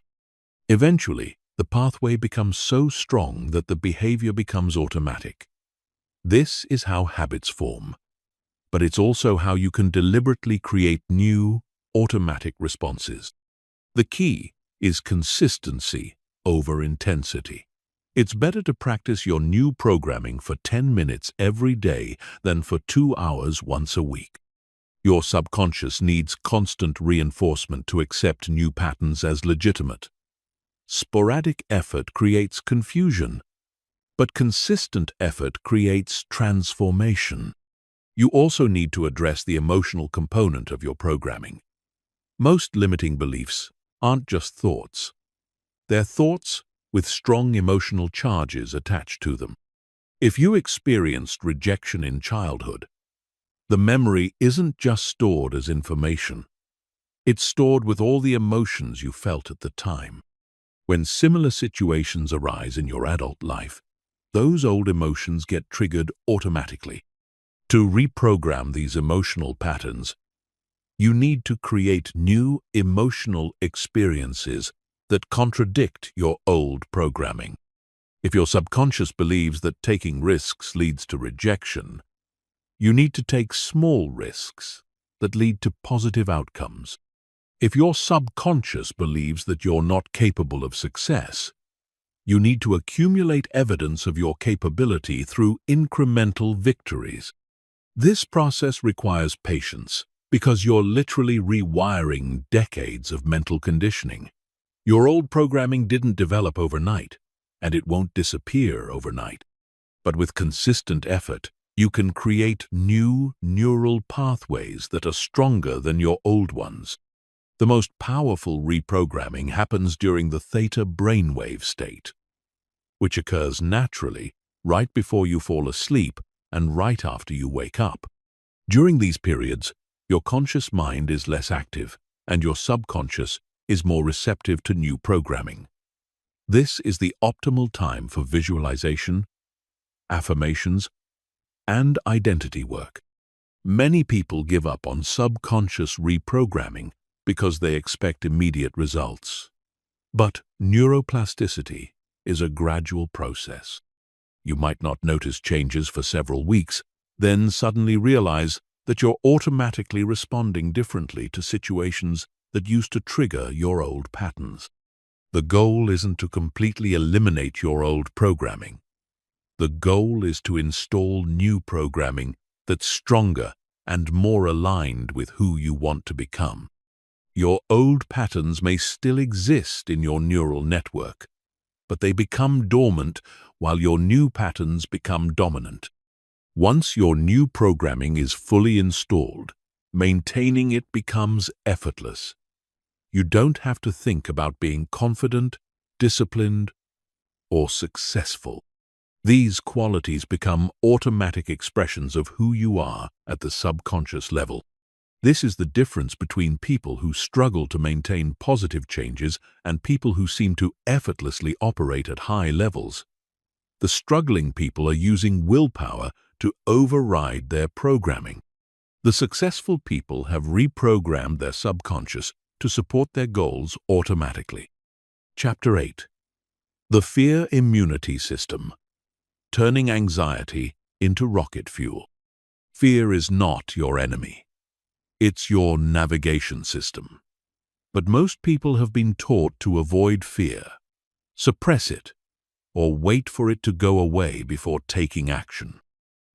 Eventually, the pathway becomes so strong that the behavior becomes automatic. This is how habits form, but it's also how you can deliberately create new, automatic responses. The key is consistency over intensity. It's better to practice your new programming for 10 minutes every day than for 2 hours once a week. Your subconscious needs constant reinforcement to accept new patterns as legitimate. Sporadic effort creates confusion, but consistent effort creates transformation. You also need to address the emotional component of your programming. Most limiting beliefs aren't just thoughts. They're thoughts with strong emotional charges attached to them. If you experienced rejection in childhood, the memory isn't just stored as information. It's stored with all the emotions you felt at the time. When similar situations arise in your adult life, those old emotions get triggered automatically. To reprogram these emotional patterns, you need to create new emotional experiences that contradict your old programming. If your subconscious believes that taking risks leads to rejection, you need to take small risks that lead to positive outcomes. If your subconscious believes that you're not capable of success, you need to accumulate evidence of your capability through incremental victories. This process requires patience because you're literally rewiring decades of mental conditioning. Your old programming didn't develop overnight, and it won't disappear overnight. But with consistent effort, you can create new neural pathways that are stronger than your old ones. The most powerful reprogramming happens during the theta brainwave state, which occurs naturally right before you fall asleep and right after you wake up. During these periods, your conscious mind is less active and your subconscious is more receptive to new programming. This is the optimal time for visualization, affirmations, and identity work. Many people give up on subconscious reprogramming because they expect immediate results. But neuroplasticity is a gradual process. You might not notice changes for several weeks, then suddenly realize that you're automatically responding differently to situations that used to trigger your old patterns. The goal isn't to completely eliminate your old programming. The goal is to install new programming that's stronger and more aligned with who you want to become. Your old patterns may still exist in your neural network, but they become dormant while your new patterns become dominant. Once your new programming is fully installed, maintaining it becomes effortless. You don't have to think about being confident, disciplined, or successful. These qualities become automatic expressions of who you are at the subconscious level. This is the difference between people who struggle to maintain positive changes and people who seem to effortlessly operate at high levels. The struggling people are using willpower to override their programming. The successful people have reprogrammed their subconscious to support their goals automatically. Chapter 8. The Fear Immunity System. Turning anxiety into rocket fuel. Fear is not your enemy. It's your navigation system. But most people have been taught to avoid fear, suppress it, or wait for it to go away before taking action.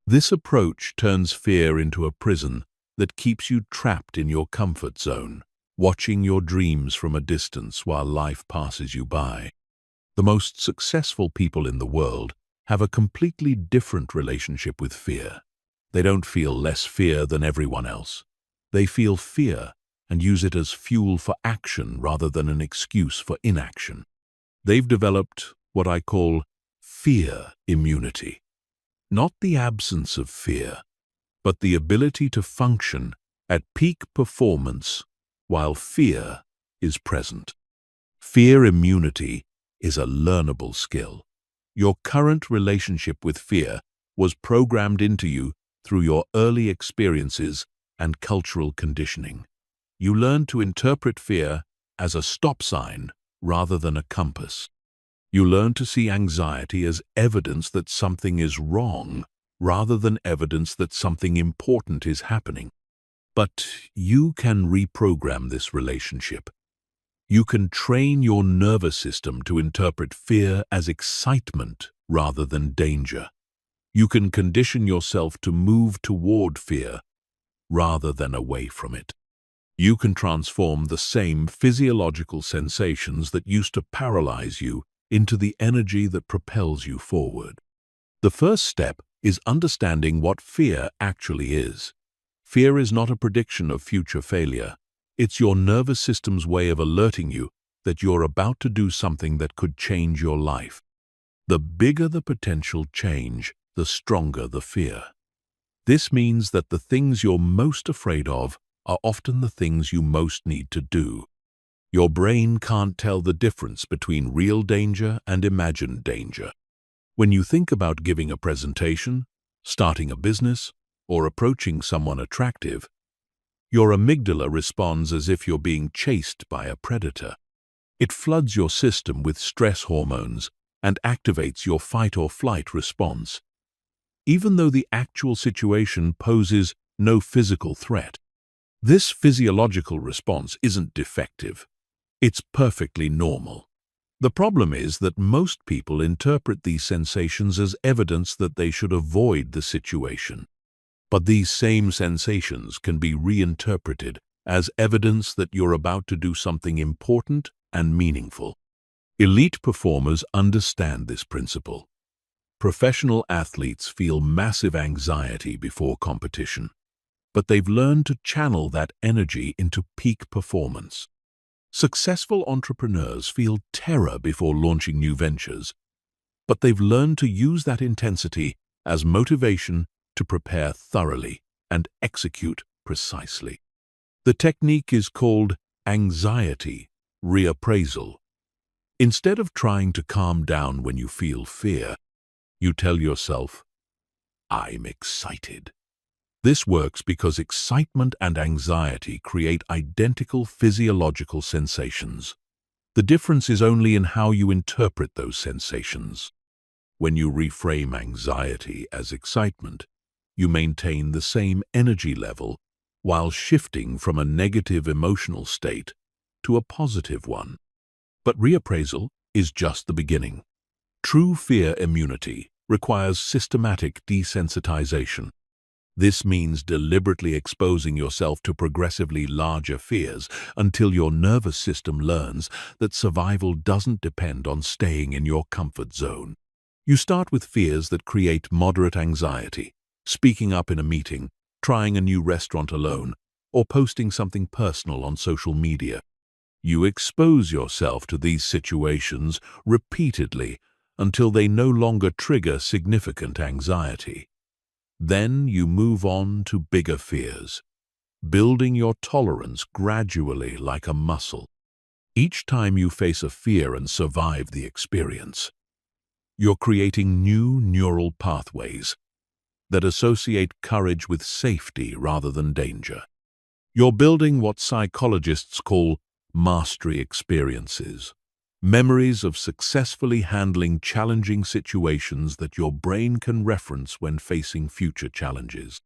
This approach turns fear into a prison that keeps you trapped in your comfort zone, watching your dreams from a distance while life passes you by. The most successful people in the world have a completely different relationship with fear. They don't feel less fear than everyone else. They feel fear and use it as fuel for action rather than an excuse for inaction. They've developed what I call fear immunity. Not the absence of fear, but the ability to function at peak performance while fear is present. Fear immunity is a learnable skill. Your current relationship with fear was programmed into you through your early experiences and cultural conditioning. You learn to interpret fear as a stop sign rather than a compass. You learn to see anxiety as evidence that something is wrong rather than evidence that something important is happening. But you can reprogram this relationship. You can train your nervous system to interpret fear as excitement rather than danger. You can condition yourself to move toward fear rather than away from it. You can transform the same physiological sensations that used to paralyze you into the energy that propels you forward. The first step is understanding what fear actually is. Fear is not a prediction of future failure. It's your nervous system's way of alerting you that you're about to do something that could change your life. The bigger the potential change, the stronger the fear. This means that the things you're most afraid of are often the things you most need to do. Your brain can't tell the difference between real danger and imagined danger. When you think about giving a presentation, starting a business, or approaching someone attractive, your amygdala responds as if you're being chased by a predator. It floods your system with stress hormones and activates your fight or flight response, even though the actual situation poses no physical threat. This physiological response isn't defective. It's perfectly normal. The problem is that most people interpret these sensations as evidence that they should avoid the situation. But these same sensations can be reinterpreted as evidence that you're about to do something important and meaningful. Elite performers understand this principle. Professional athletes feel massive anxiety before competition, but they've learned to channel that energy into peak performance. Successful entrepreneurs feel terror before launching new ventures, but they've learned to use that intensity as motivation to prepare thoroughly and execute precisely. The technique is called anxiety reappraisal. Instead of trying to calm down when you feel fear, you tell yourself, "I'm excited." This works because excitement and anxiety create identical physiological sensations. The difference is only in how you interpret those sensations. When you reframe anxiety as excitement, you maintain the same energy level while shifting from a negative emotional state to a positive one. But reappraisal is just the beginning. True fear immunity requires systematic desensitization. This means deliberately exposing yourself to progressively larger fears until your nervous system learns that survival doesn't depend on staying in your comfort zone. You start with fears that create moderate anxiety, speaking up in a meeting, trying a new restaurant alone, or posting something personal on social media. You expose yourself to these situations repeatedly until they no longer trigger significant anxiety. Then you move on to bigger fears, building your tolerance gradually like a muscle. Each time you face a fear and survive the experience, you're creating new neural pathways that associate courage with safety rather than danger. You're building what psychologists call mastery experiences, memories of successfully handling challenging situations that your brain can reference when facing future challenges.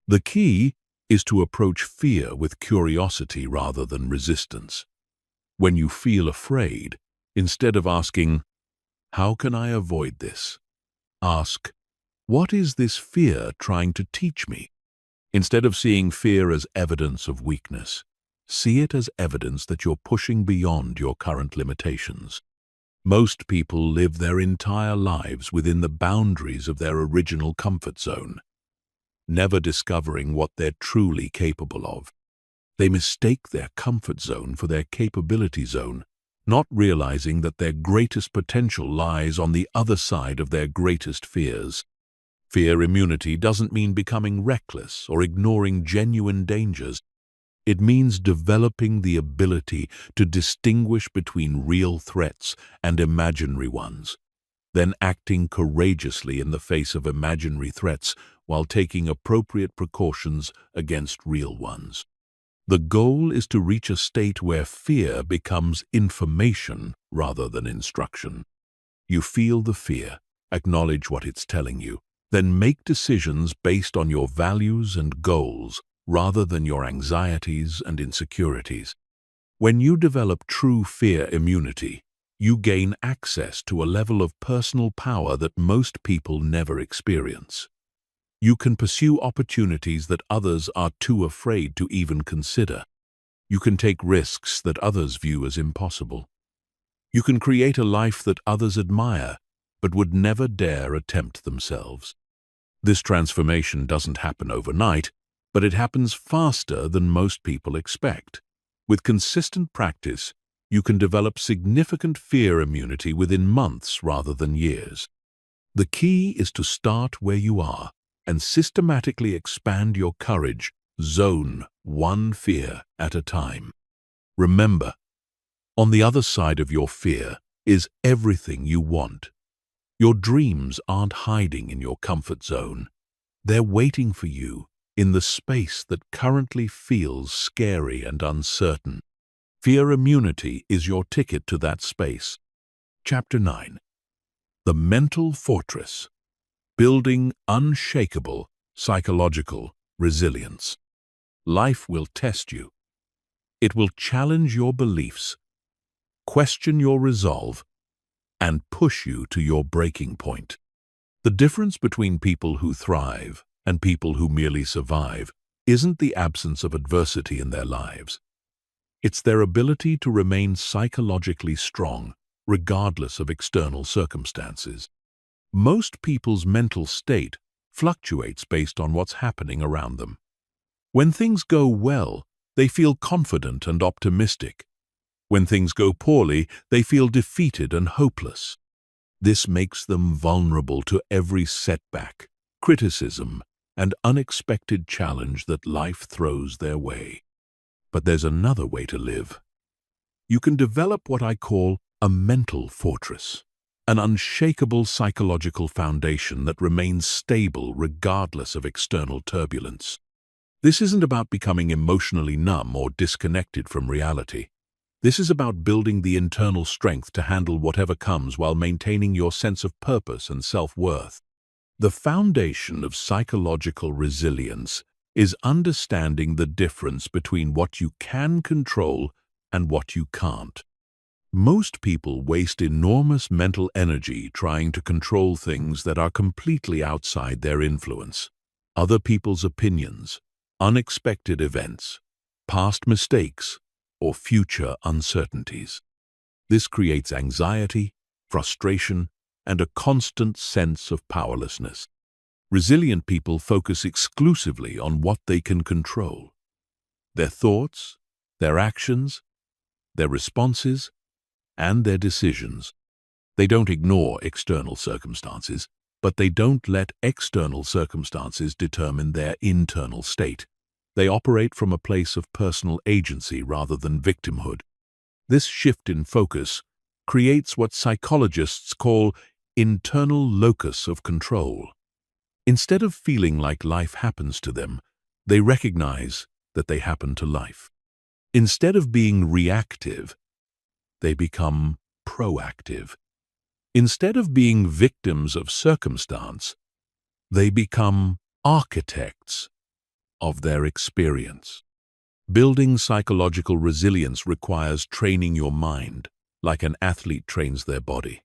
The key is to approach fear with curiosity rather than resistance. When you feel afraid, instead of asking, "How can I avoid this?" ask, "What is this fear trying to teach me?" Instead of seeing fear as evidence of weakness, see it as evidence that you're pushing beyond your current limitations. Most people live their entire lives within the boundaries of their original comfort zone, never discovering what they're truly capable of. They mistake their comfort zone for their capability zone, not realizing that their greatest potential lies on the other side of their greatest fears. Fear immunity doesn't mean becoming reckless or ignoring genuine dangers. It means developing the ability to distinguish between real threats and imaginary ones, then acting courageously in the face of imaginary threats while taking appropriate precautions against real ones. The goal is to reach a state where fear becomes information rather than instruction. You feel the fear, acknowledge what it's telling you, then make decisions based on your values and goals rather than your anxieties and insecurities. When you develop true fear immunity, you gain access to a level of personal power that most people never experience. You can pursue opportunities that others are too afraid to even consider. You can take risks that others view as impossible. You can create a life that others admire but would never dare attempt themselves. This transformation doesn't happen overnight, but it happens faster than most people expect. With consistent practice, you can develop significant fear immunity within months rather than years. The key is to start where you are and systematically expand your courage zone one fear at a time. Remember, on the other side of your fear is everything you want. Your dreams aren't hiding in your comfort zone. They're waiting for you in the space that currently feels scary and uncertain. Fear immunity is your ticket to that space. Chapter 9. The Mental Fortress. Building unshakable psychological resilience. Life will test you. It will challenge your beliefs, question your resolve, and push you to your breaking point. The difference between people who thrive and people who merely survive isn't the absence of adversity in their lives. It's their ability to remain psychologically strong, regardless of external circumstances. Most people's mental state fluctuates based on what's happening around them. When things go well, they feel confident and optimistic. When things go poorly, they feel defeated and hopeless. This makes them vulnerable to every setback, criticism, and unexpected challenge that life throws their way. But there's another way to live. You can develop what I call a mental fortress, an unshakable psychological foundation that remains stable regardless of external turbulence. This isn't about becoming emotionally numb or disconnected from reality. This is about building the internal strength to handle whatever comes while maintaining your sense of purpose and self-worth. The foundation of psychological resilience is understanding the difference between what you can control and what you can't. Most people waste enormous mental energy trying to control things that are completely outside their influence. Other people's opinions, unexpected events, past mistakes, or future uncertainties. This creates anxiety, frustration, and a constant sense of powerlessness. Resilient people focus exclusively on what they can control: their thoughts, their actions, their responses, and their decisions. They don't ignore external circumstances, but they don't let external circumstances determine their internal state. They operate from a place of personal agency rather than victimhood. This shift in focus creates what psychologists call internal locus of control. Instead of feeling like life happens to them, they recognize that they happen to life. Instead of being reactive, they become proactive. Instead of being victims of circumstance, they become architects of their experience. Building psychological resilience requires training your mind like an athlete trains their body.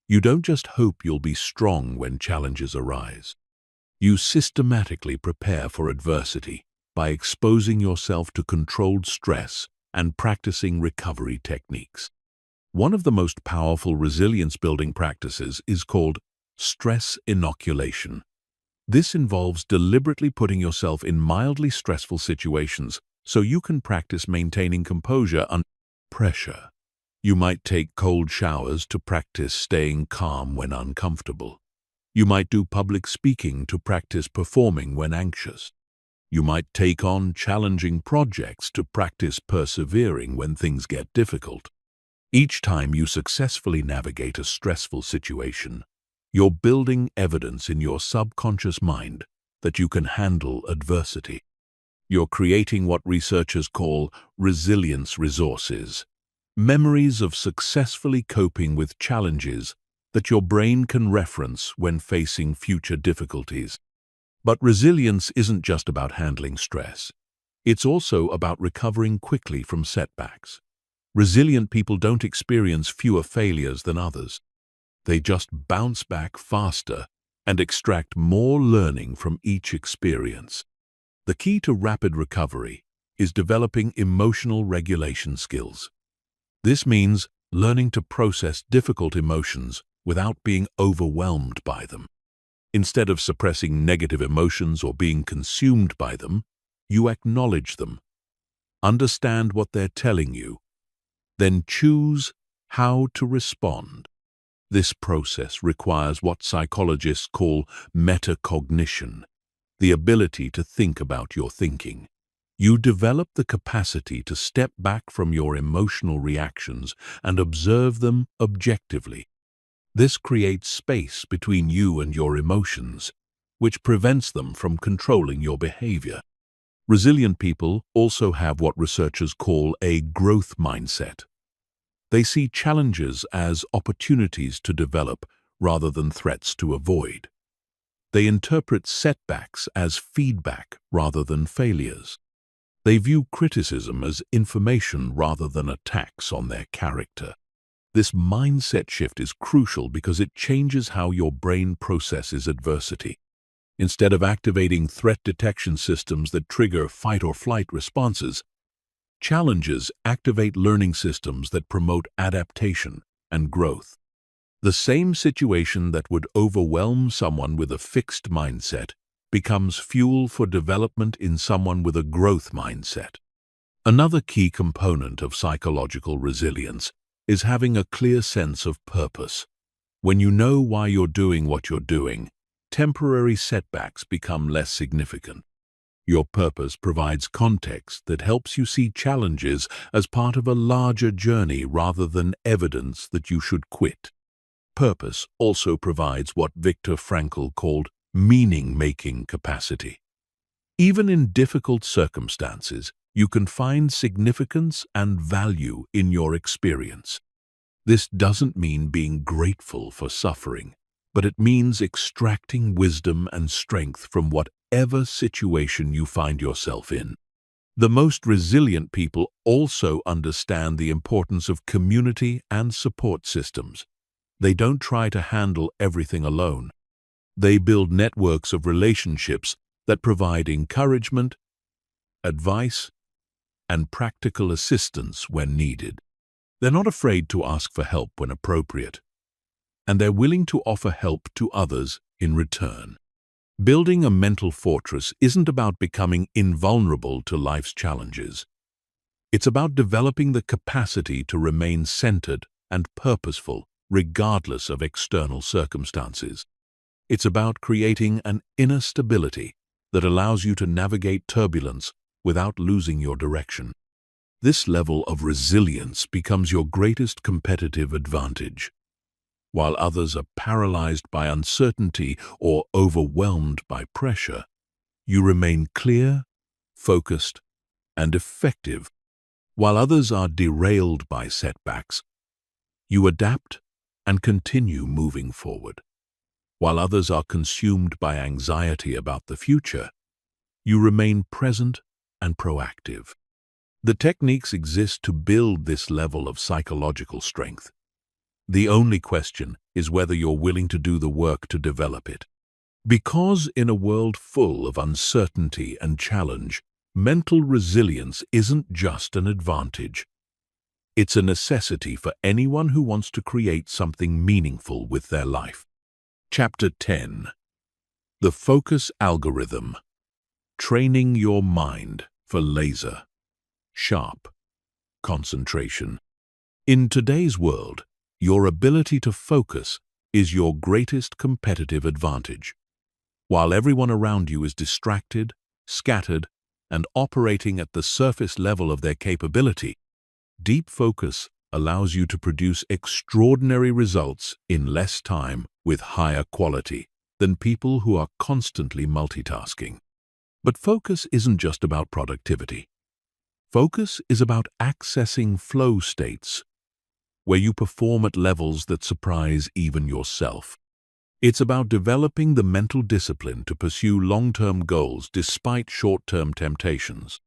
You don't just hope you'll be strong when challenges arise. You systematically prepare for adversity by exposing yourself to controlled stress and practicing recovery techniques. One of the most powerful resilience-building practices is called stress inoculation. This involves deliberately putting yourself in mildly stressful situations so you can practice maintaining composure under pressure. You might take cold showers to practice staying calm when uncomfortable. You might do public speaking to practice performing when anxious. You might take on challenging projects to practice persevering when things get difficult. Each time you successfully navigate a stressful situation, you're building evidence in your subconscious mind that you can handle adversity. You're creating what researchers call resilience resources, memories of successfully coping with challenges that your brain can reference when facing future difficulties. But resilience isn't just about handling stress. It's also about recovering quickly from setbacks. Resilient people don't experience fewer failures than others. They just bounce back faster and extract more learning from each experience. The key to rapid recovery is developing emotional regulation skills. This means learning to process difficult emotions without being overwhelmed by them. Instead of suppressing negative emotions or being consumed by them, you acknowledge them. Understand what they're telling you Then choose how to respond. This process requires what psychologists call metacognition, the ability to think about your thinking. You develop the capacity to step back from your emotional reactions and observe them objectively. This creates space between you and your emotions, which prevents them from controlling your behavior. Resilient people also have what researchers call a growth mindset. They see challenges as opportunities to develop rather than threats to avoid. They interpret setbacks as feedback rather than failures. They view criticism as information rather than attacks on their character. This mindset shift is crucial because it changes how your brain processes adversity. Instead of activating threat detection systems that trigger fight-or-flight responses, challenges activate learning systems that promote adaptation and growth. The same situation that would overwhelm someone with a fixed mindset becomes fuel for development in someone with a growth mindset. Another key component of psychological resilience is having a clear sense of purpose. When you know why you're doing what you're doing, temporary setbacks become less significant. Your purpose provides context that helps you see challenges as part of a larger journey rather than evidence that you should quit. Purpose also provides what Viktor Frankl called meaning-making capacity. Even in difficult circumstances, you can find significance and value in your experience. This doesn't mean being grateful for suffering, but it means extracting wisdom and strength from whatever situation you find yourself in. The most resilient people also understand the importance of community and support systems. They don't try to handle everything alone. They build networks of relationships that provide encouragement, advice, and practical assistance when needed. They're not afraid to ask for help when appropriate, and they're willing to offer help to others in return. Building a mental fortress isn't about becoming invulnerable to life's challenges. It's about developing the capacity to remain centered and purposeful regardless of external circumstances. It's about creating an inner stability that allows you to navigate turbulence without losing your direction. This level of resilience becomes your greatest competitive advantage. While others are paralyzed by uncertainty or overwhelmed by pressure, you remain clear, focused, and effective. While others are derailed by setbacks, you adapt and continue moving forward. While others are consumed by anxiety about the future, you remain present and proactive. The techniques exist to build this level of psychological strength. The only question is whether you're willing to do the work to develop it. Because in a world full of uncertainty and challenge, mental resilience isn't just an advantage. It's a necessity for anyone who wants to create something meaningful with their life. Chapter 10. The Focus Algorithm. Training your mind for laser, sharp concentration. In today's world, your ability to focus is your greatest competitive advantage. While everyone around you is distracted, scattered, and operating at the surface level of their capability, deep focus allows you to produce extraordinary results in less time with higher quality than people who are constantly multitasking. But focus isn't just about productivity. Focus is about accessing flow states, where you perform at levels that surprise even yourself. It's about developing the mental discipline to pursue long-term goals despite short-term temptations.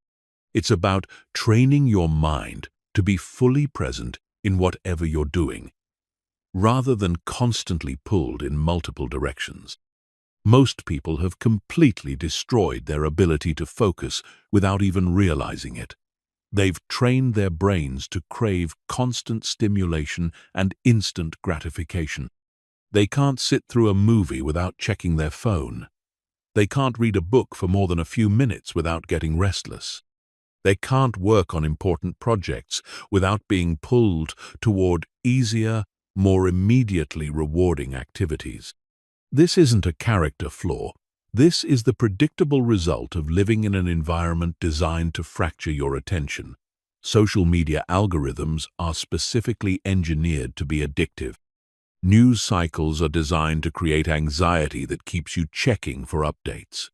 It's about training your mind to be fully present in whatever you're doing, rather than constantly pulled in multiple directions. Most people have completely destroyed their ability to focus without even realizing it. They've trained their brains to crave constant stimulation and instant gratification. They can't sit through a movie without checking their phone. They can't read a book for more than a few minutes without getting restless. They can't work on important projects without being pulled toward easier, more immediately rewarding activities. This isn't a character flaw. This is the predictable result of living in an environment designed to fracture your attention. Social media algorithms are specifically engineered to be addictive. News cycles are designed to create anxiety that keeps you checking for updates.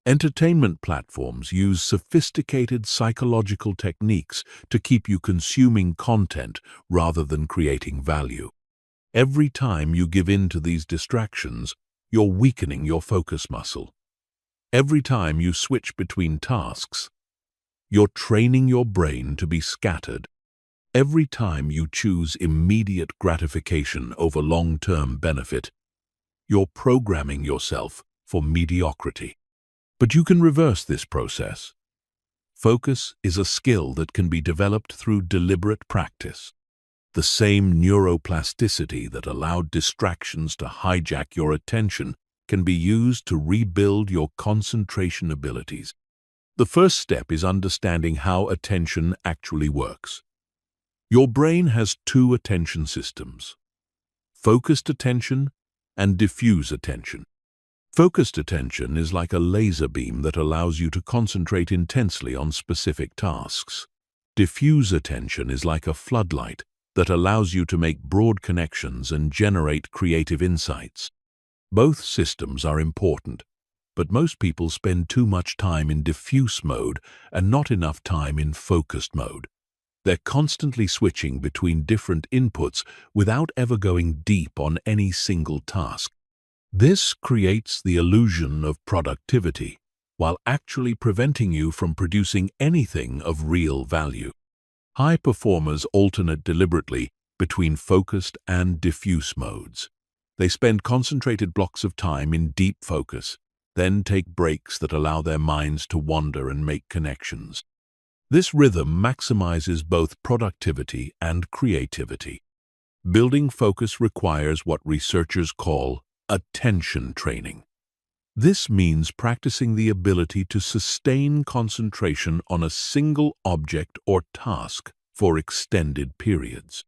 Entertainment platforms use sophisticated psychological techniques to keep you consuming content rather than creating value. Every time you give in to these distractions, you're weakening your focus muscle. Every time you switch between tasks, you're training your brain to be scattered. Every time you choose immediate gratification over long-term benefit, you're programming yourself for mediocrity. But you can reverse this process. Focus is a skill that can be developed through deliberate practice. The same neuroplasticity that allowed distractions to hijack your attention can be used to rebuild your concentration abilities. The first step is understanding how attention actually works. Your brain has two attention systems: focused attention and diffuse attention. Focused attention is like a laser beam that allows you to concentrate intensely on specific tasks. Diffuse attention is like a floodlight that allows you to make broad connections and generate creative insights. Both systems are important, but most people spend too much time in diffuse mode and not enough time in focused mode. They're constantly switching between different inputs without ever going deep on any single task. This creates the illusion of productivity, while actually preventing you from producing anything of real value. High performers alternate deliberately between focused and diffuse modes. They spend concentrated blocks of time in deep focus, then take breaks that allow their minds to wander and make connections. This rhythm maximizes both productivity and creativity. Building focus requires what researchers call attention training. This means practicing the ability to sustain concentration on a single object or task for extended periods.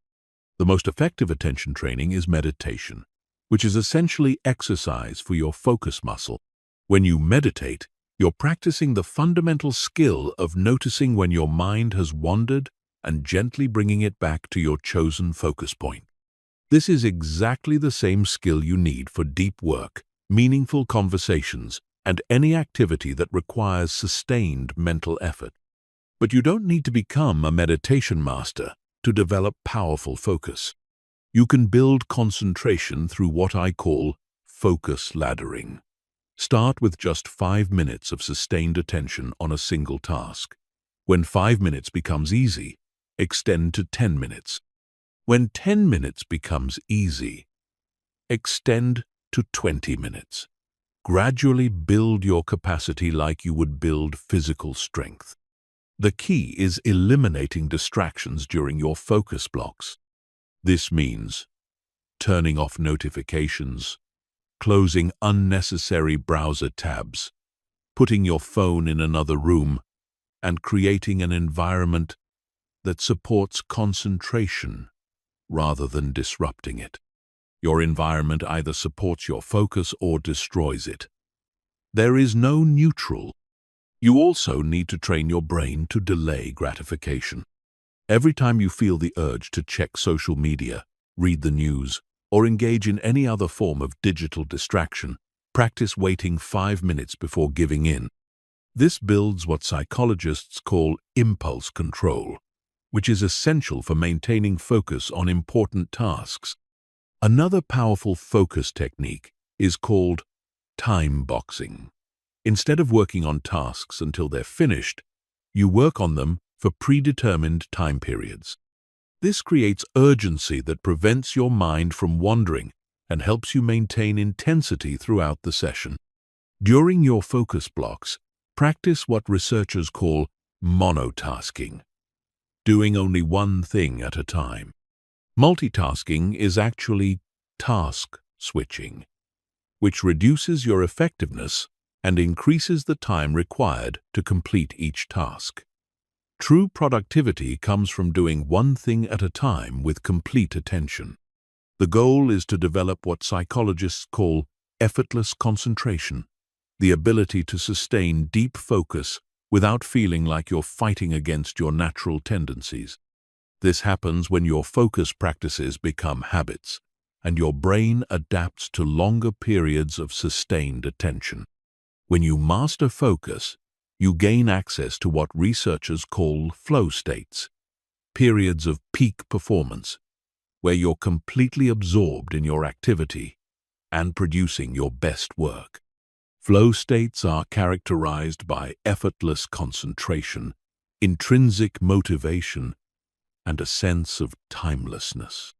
The most effective attention training is meditation, which is essentially exercise for your focus muscle. When you meditate, you're practicing the fundamental skill of noticing when your mind has wandered and gently bringing it back to your chosen focus point. This is exactly the same skill you need for deep work, meaningful conversations, and any activity that requires sustained mental effort. But you don't need to become a meditation master to develop powerful focus. You can build concentration through what I call focus laddering. Start with just 5 minutes of sustained attention on a single task. When 5 minutes becomes easy, extend to 10 minutes. When 10 minutes becomes easy, extend to 20 minutes. Gradually build your capacity like you would build physical strength. The key is eliminating distractions during your focus blocks. This means turning off notifications, closing unnecessary browser tabs, putting your phone in another room, and creating an environment that supports concentration rather than disrupting it. Your environment either supports your focus or destroys it. There is no neutral. You also need to train your brain to delay gratification. Every time you feel the urge to check social media, read the news, or engage in any other form of digital distraction, practice waiting 5 minutes before giving in. This builds what psychologists call impulse control, which is essential for maintaining focus on important tasks. Another powerful focus technique is called time boxing. Instead of working on tasks until they're finished, you work on them for predetermined time periods. This creates urgency that prevents your mind from wandering and helps you maintain intensity throughout the session. During your focus blocks, practice what researchers call monotasking, doing only one thing at a time. Multitasking is actually task switching, which reduces your effectiveness and increases the time required to complete each task. True productivity comes from doing one thing at a time with complete attention. The goal is to develop what psychologists call effortless concentration, the ability to sustain deep focus without feeling like you're fighting against your natural tendencies. This happens when your focus practices become habits, and your brain adapts to longer periods of sustained attention. When you master focus, you gain access to what researchers call flow states, periods of peak performance, where you're completely absorbed in your activity and producing your best work. Flow states are characterized by effortless concentration, intrinsic motivation, and a sense of timelessness.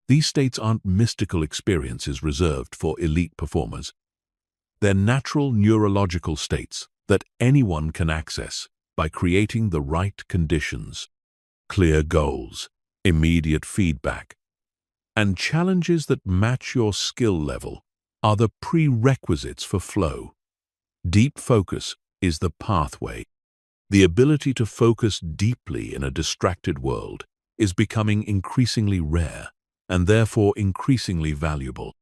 These states aren't mystical experiences reserved for elite performers. They're natural neurological states that anyone can access by creating the right conditions. Clear goals, immediate feedback, and challenges that match your skill level are the prerequisites for flow. Deep focus is the pathway. The ability to focus deeply in a distracted world is becoming increasingly rare and therefore increasingly valuable.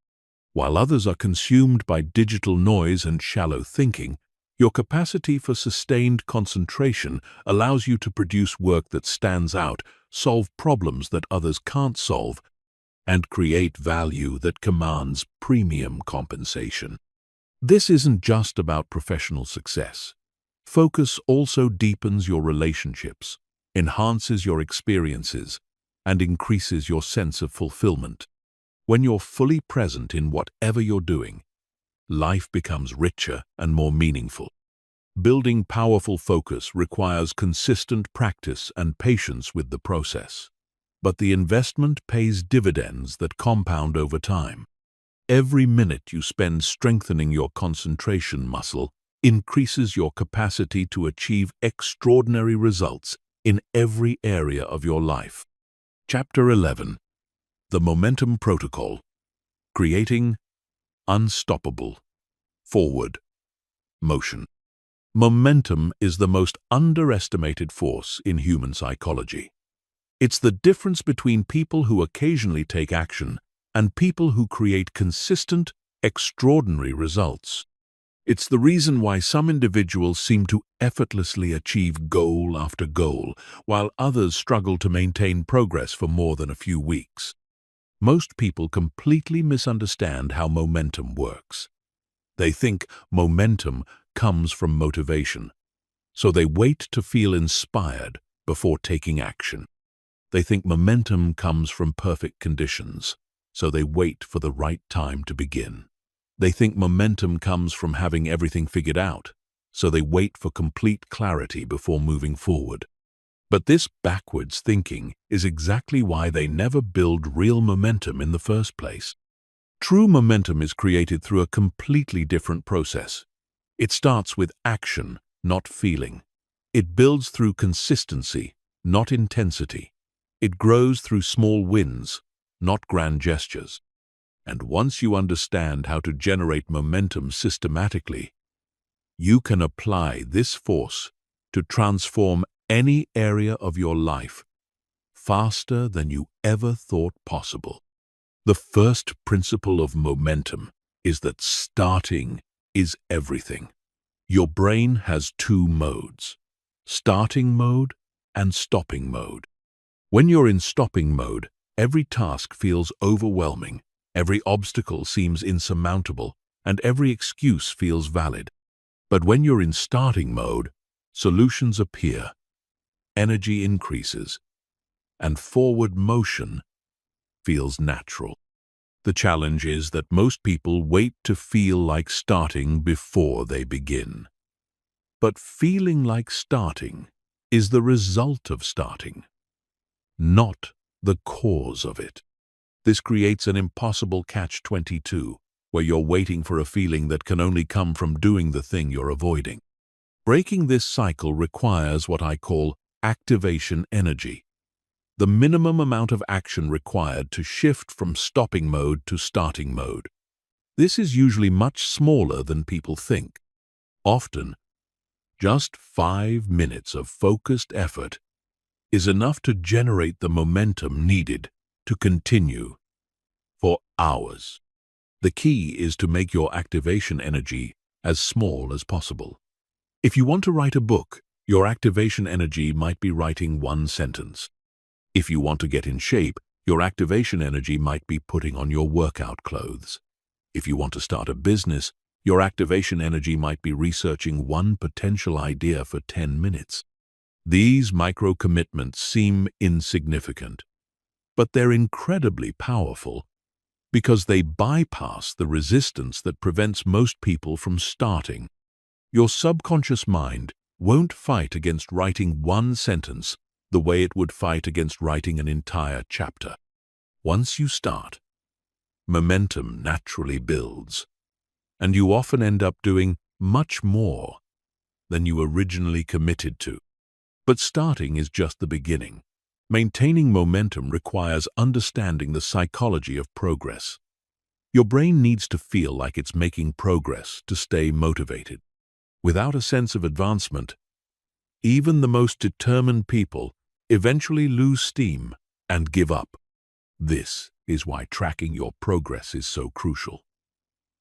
While others are consumed by digital noise and shallow thinking, your capacity for sustained concentration allows you to produce work that stands out, solve problems that others can't solve, and create value that commands premium compensation. This isn't just about professional success. Focus also deepens your relationships, enhances your experiences, and increases your sense of fulfillment. When you're fully present in whatever you're doing, life becomes richer and more meaningful. Building powerful focus requires consistent practice and patience with the process. But the investment pays dividends that compound over time. Every minute you spend strengthening your concentration muscle increases your capacity to achieve extraordinary results in every area of your life. Chapter 11. The Momentum Protocol. Creating unstoppable forward motion. Momentum is the most underestimated force in human psychology. It's the difference between people who occasionally take action and people who create consistent, extraordinary results. It's the reason why some individuals seem to effortlessly achieve goal after goal, while others struggle to maintain progress for more than a few weeks. Most people completely misunderstand how momentum works. They think momentum comes from motivation, so they wait to feel inspired before taking action. They think momentum comes from perfect conditions, so they wait for the right time to begin. They think momentum comes from having everything figured out, so they wait for complete clarity before moving forward. But this backwards thinking is exactly why they never build real momentum in the first place. True momentum is created through a completely different process. It starts with action, not feeling. It builds through consistency, not intensity. It grows through small wins, not grand gestures. And once you understand how to generate momentum systematically, you can apply this force to transform any area of your life faster than you ever thought possible. The first principle of momentum is that starting is everything. Your brain has two modes, starting mode and stopping mode. When you're in stopping mode, every task feels overwhelming, every obstacle seems insurmountable, and every excuse feels valid. But when you're in starting mode, solutions appear, energy increases, and forward motion feels natural. The challenge is that most people wait to feel like starting before they begin. But feeling like starting is the result of starting, not the cause of it. This creates an impossible catch-22, where you're waiting for a feeling that can only come from doing the thing you're avoiding. Breaking this cycle requires what I call activation energy, the minimum amount of action required to shift from stopping mode to starting mode. This is usually much smaller than people think. Often, Just 5 minutes of focused effort is enough to generate the momentum needed to continue for hours. The key is to make your activation energy as small as possible. If you want to write a book, your activation energy might be writing one sentence. If you want to get in shape, your activation energy might be putting on your workout clothes. If you want to start a business, your activation energy might be researching one potential idea for 10 minutes. These micro-commitments seem insignificant, but they're incredibly powerful because they bypass the resistance that prevents most people from starting. Your subconscious mind won't fight against writing one sentence the way it would fight against writing an entire chapter. Once you start, momentum naturally builds, and you often end up doing much more than you originally committed to. But starting is just the beginning. Maintaining momentum requires understanding the psychology of progress. Your brain needs to feel like it's making progress to stay motivated. Without a sense of advancement, even the most determined people eventually lose steam and give up. This is why tracking your progress is so crucial.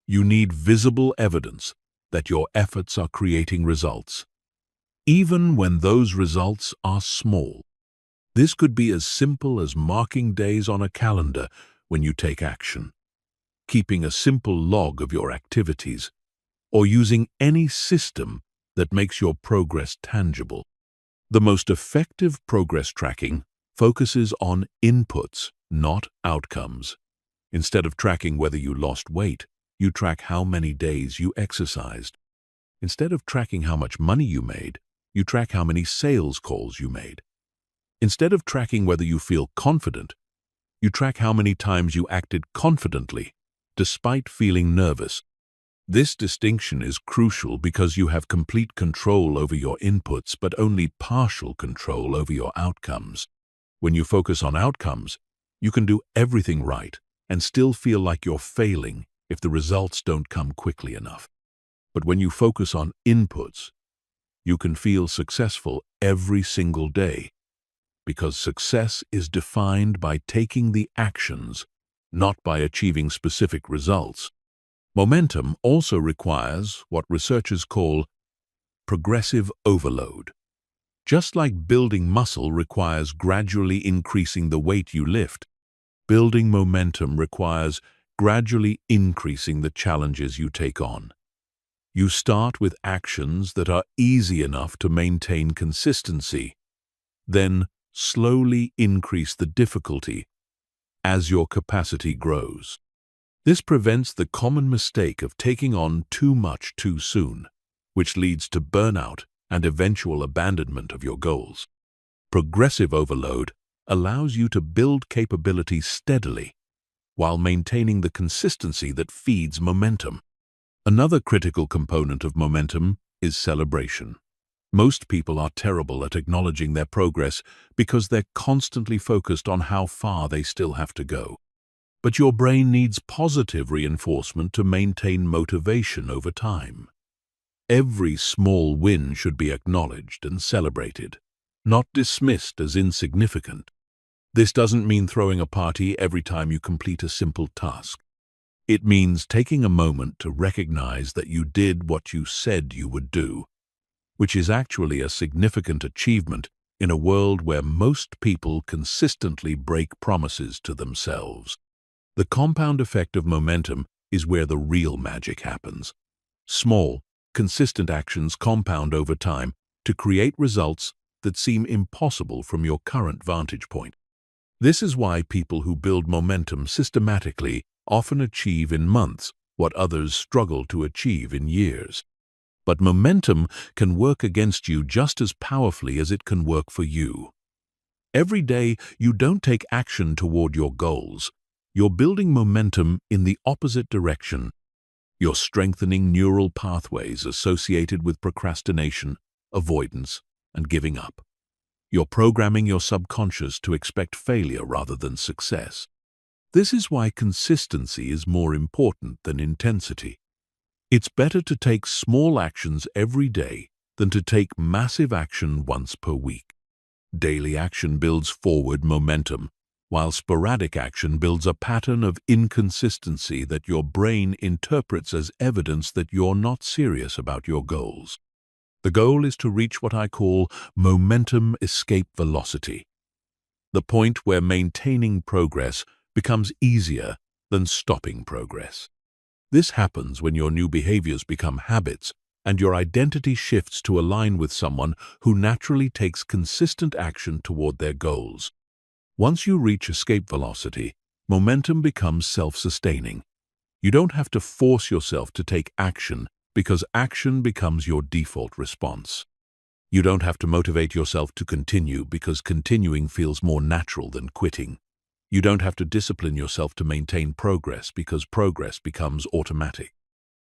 You need visible evidence that your efforts are creating results, even when those results are small. This could be as simple as marking days on a calendar when you take action, keeping a simple log of your activities, or using any system that makes your progress tangible. The most effective progress tracking focuses on inputs, not outcomes. Instead of tracking whether you lost weight, you track how many days you exercised. Instead of tracking how much money you made, you track how many sales calls you made. Instead of tracking whether you feel confident, you track how many times you acted confidently, despite feeling nervous. This distinction is crucial because you have complete control over your inputs but only partial control over your outcomes. When you focus on outcomes, you can do everything right and still feel like you're failing if the results don't come quickly enough. But when you focus on inputs, you can feel successful every single day, because success is defined by taking the actions, not by achieving specific results. Momentum also requires what researchers call progressive overload. Just like building muscle requires gradually increasing the weight you lift, building momentum requires gradually increasing the challenges you take on. You start with actions that are easy enough to maintain consistency, then slowly increase the difficulty as your capacity grows. This prevents the common mistake of taking on too much too soon, which leads to burnout and eventual abandonment of your goals. Progressive overload allows you to build capability steadily while maintaining the consistency that feeds momentum. Another critical component of momentum is celebration. Most people are terrible at acknowledging their progress because they're constantly focused on how far they still have to go. But your brain needs positive reinforcement to maintain motivation over time. Every small win should be acknowledged and celebrated, not dismissed as insignificant. This doesn't mean throwing a party every time you complete a simple task. It means taking a moment to recognize that you did what you said you would do, which is actually a significant achievement in a world where most people consistently break promises to themselves. The compound effect of momentum is where the real magic happens. Small, consistent actions compound over time to create results that seem impossible from your current vantage point. This is why people who build momentum systematically often achieve in months what others struggle to achieve in years. But momentum can work against you just as powerfully as it can work for you. Every day you don't take action toward your goals, you're building momentum in the opposite direction. You're strengthening neural pathways associated with procrastination, avoidance, and giving up. You're programming your subconscious to expect failure rather than success. This is why consistency is more important than intensity. It's better to take small actions every day than to take massive action once per week. Daily action builds forward momentum, while sporadic action builds a pattern of inconsistency that your brain interprets as evidence that you're not serious about your goals. The goal is to reach what I call momentum escape velocity, the point where maintaining progress becomes easier than stopping progress. This happens when your new behaviors become habits and your identity shifts to align with someone who naturally takes consistent action toward their goals. Once you reach escape velocity, momentum becomes self-sustaining. You don't have to force yourself to take action because action becomes your default response. You don't have to motivate yourself to continue because continuing feels more natural than quitting. You don't have to discipline yourself to maintain progress because progress becomes automatic.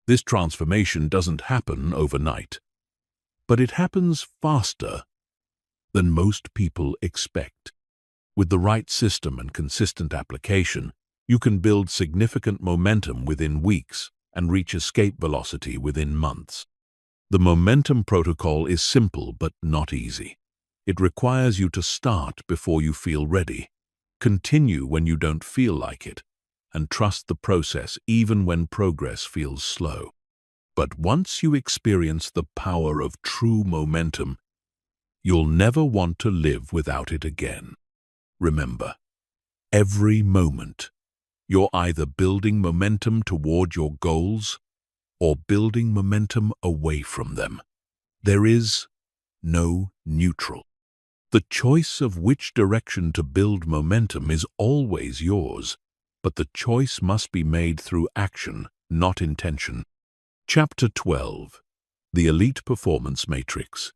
This transformation doesn't happen overnight, but it happens faster than most people expect. With the right system and consistent application, you can build significant momentum within weeks and reach escape velocity within months. The momentum protocol is simple but not easy. It requires you to start before you feel ready, continue when you don't feel like it, and trust the process even when progress feels slow. But once you experience the power of true momentum, you'll never want to live without it again. Remember, every moment, you're either building momentum toward your goals or building momentum away from them. There is no neutral. The choice of which direction to build momentum is always yours, but the choice must be made through action, not intention. Chapter 12. The Elite Performance Matrix.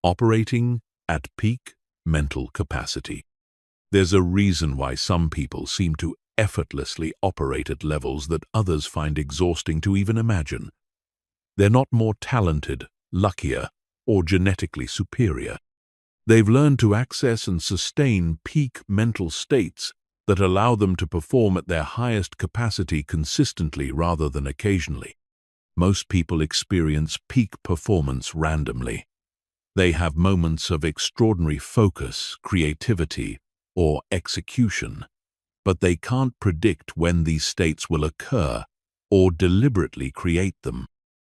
Operating at peak mental capacity. There's a reason why some people seem to effortlessly operate at levels that others find exhausting to even imagine. They're not more talented, luckier, or genetically superior. They've learned to access and sustain peak mental states that allow them to perform at their highest capacity consistently rather than occasionally. Most people experience peak performance randomly. They have moments of extraordinary focus, creativity, or execution, but they can't predict when these states will occur or deliberately create them.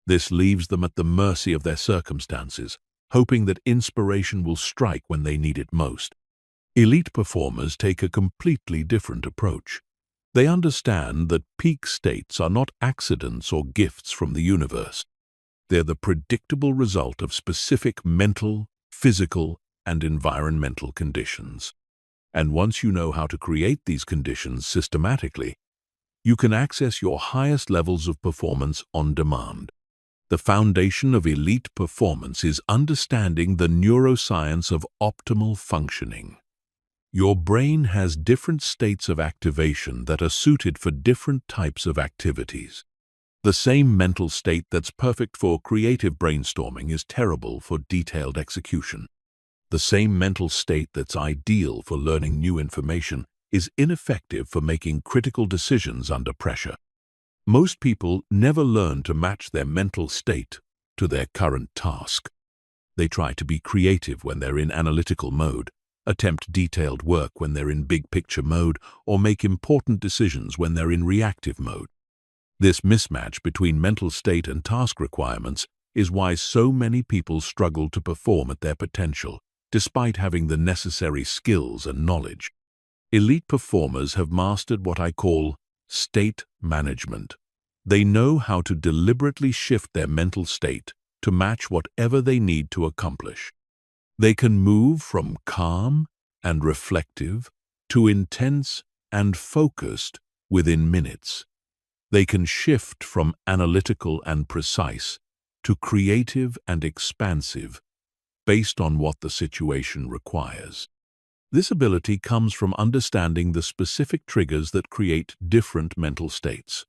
This leaves them at the mercy of their circumstances, hoping that inspiration will strike when they need it most. Elite performers take a completely different approach. They understand that peak states are not accidents or gifts from the universe. They're the predictable result of specific mental, physical, and environmental conditions. And once you know how to create these conditions systematically, you can access your highest levels of performance on demand. The foundation of elite performance is understanding the neuroscience of optimal functioning. Your brain has different states of activation that are suited for different types of activities. The same mental state that's perfect for creative brainstorming is terrible for detailed execution. The same mental state that's ideal for learning new information is ineffective for making critical decisions under pressure. Most people never learn to match their mental state to their current task. They try to be creative when they're in analytical mode, attempt detailed work when they're in big-picture mode, or make important decisions when they're in reactive mode. This mismatch between mental state and task requirements is why so many people struggle to perform at their potential, despite having the necessary skills and knowledge. Elite performers have mastered what I call state management. They know how to deliberately shift their mental state to match whatever they need to accomplish. They can move from calm and reflective to intense and focused within minutes. They can shift from analytical and precise to creative and expansive based on what the situation requires. This ability comes from understanding the specific triggers that create different mental states.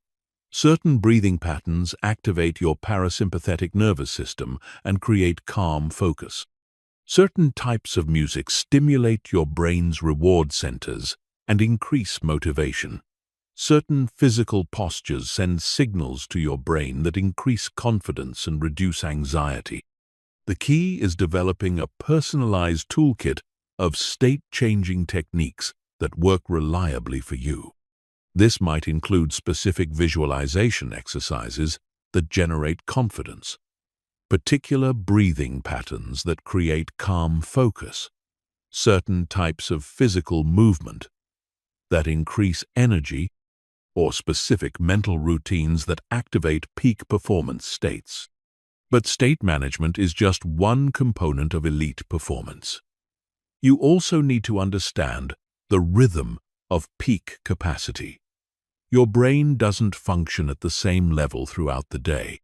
Certain breathing patterns activate your parasympathetic nervous system and create calm focus. Certain types of music stimulate your brain's reward centers and increase motivation. Certain physical postures send signals to your brain that increase confidence and reduce anxiety. The key is developing a personalized toolkit of state-changing techniques that work reliably for you. This might include specific visualization exercises that generate confidence, particular breathing patterns that create calm focus, certain types of physical movement that increase energy, or specific mental routines that activate peak performance states. But state management is just one component of elite performance. You also need to understand the rhythm of peak capacity. Your brain doesn't function at the same level throughout the day.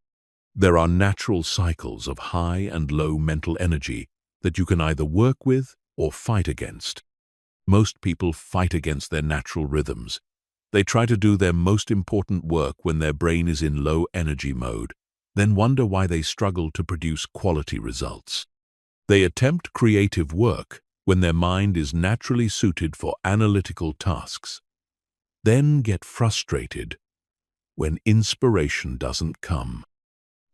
There are natural cycles of high and low mental energy that you can either work with or fight against. Most people fight against their natural rhythms. They try to do their most important work when their brain is in low energy mode, then wonder why they struggle to produce quality results. They attempt creative work when their mind is naturally suited for analytical tasks, then get frustrated when inspiration doesn't come.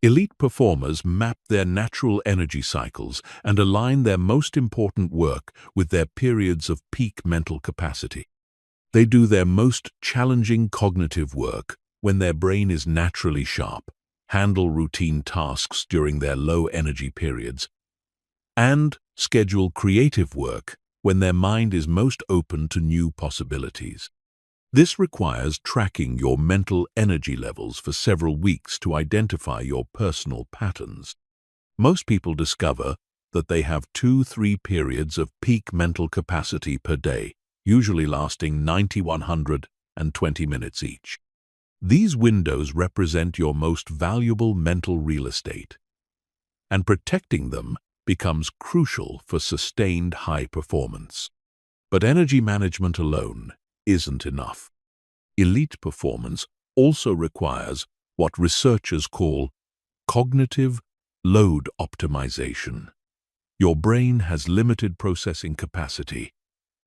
Elite performers map their natural energy cycles and align their most important work with their periods of peak mental capacity. They do their most challenging cognitive work when their brain is naturally sharp, handle routine tasks during their low energy periods, and schedule creative work when their mind is most open to new possibilities. This requires tracking your mental energy levels for several weeks to identify your personal patterns. Most people discover that they have 2-3 periods of peak mental capacity per day, usually lasting 90, 100, and 20 minutes each. These windows represent your most valuable mental real estate, and protecting them becomes crucial for sustained high performance. But energy management alone isn't enough. Elite performance also requires what researchers call cognitive load optimization. Your brain has limited processing capacity,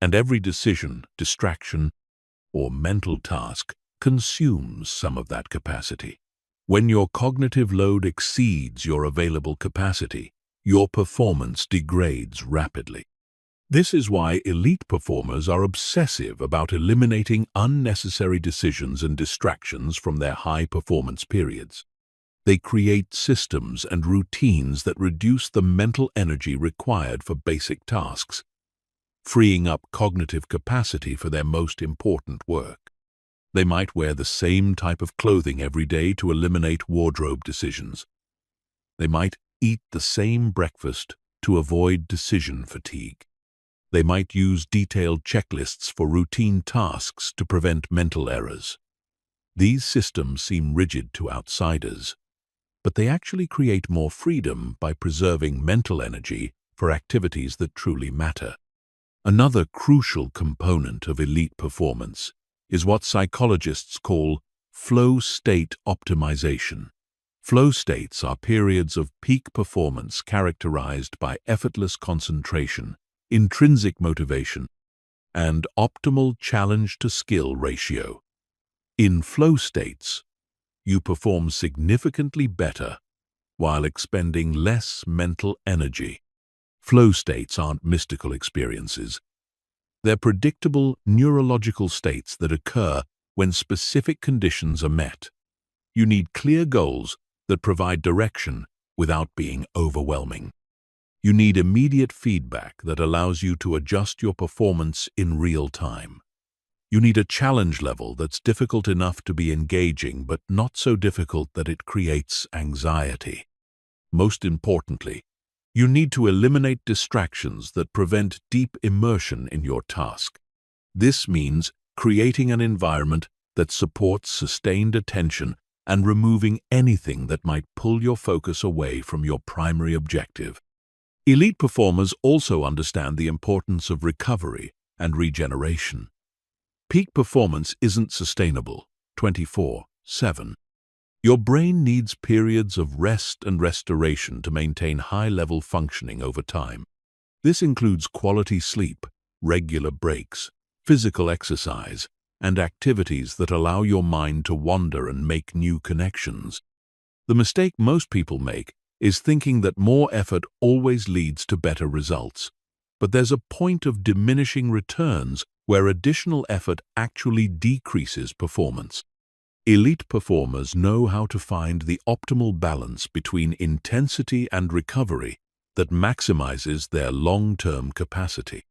and every decision, distraction, or mental task consumes some of that capacity. When your cognitive load exceeds your available capacity, your performance degrades rapidly. This is why elite performers are obsessive about eliminating unnecessary decisions and distractions from their high-performance periods. They create systems and routines that reduce the mental energy required for basic tasks, freeing up cognitive capacity for their most important work. They might wear the same type of clothing every day to eliminate wardrobe decisions. They might eat the same breakfast to avoid decision fatigue. They might use detailed checklists for routine tasks to prevent mental errors. These systems seem rigid to outsiders, but they actually create more freedom by preserving mental energy for activities that truly matter. Another crucial component of elite performance is what psychologists call flow state optimization. Flow states are periods of peak performance characterized by effortless concentration, intrinsic motivation, and optimal challenge-to-skill ratio. In flow states, you perform significantly better while expending less mental energy. Flow states aren't mystical experiences. They're predictable neurological states that occur when specific conditions are met. You need clear goals that provide direction without being overwhelming. You need immediate feedback that allows you to adjust your performance in real time. You need a challenge level that's difficult enough to be engaging, but not so difficult that it creates anxiety. Most importantly, you need to eliminate distractions that prevent deep immersion in your task. This means creating an environment that supports sustained attention and removing anything that might pull your focus away from your primary objective. Elite performers also understand the importance of recovery and regeneration. Peak performance isn't sustainable 24/7. Your brain needs periods of rest and restoration to maintain high-level functioning over time. This includes quality sleep, regular breaks, physical exercise, and activities that allow your mind to wander and make new connections. The mistake most people make is thinking that more effort always leads to better results. But there's a point of diminishing returns where additional effort actually decreases performance. Elite performers know how to find the optimal balance between intensity and recovery that maximizes their long-term capacity.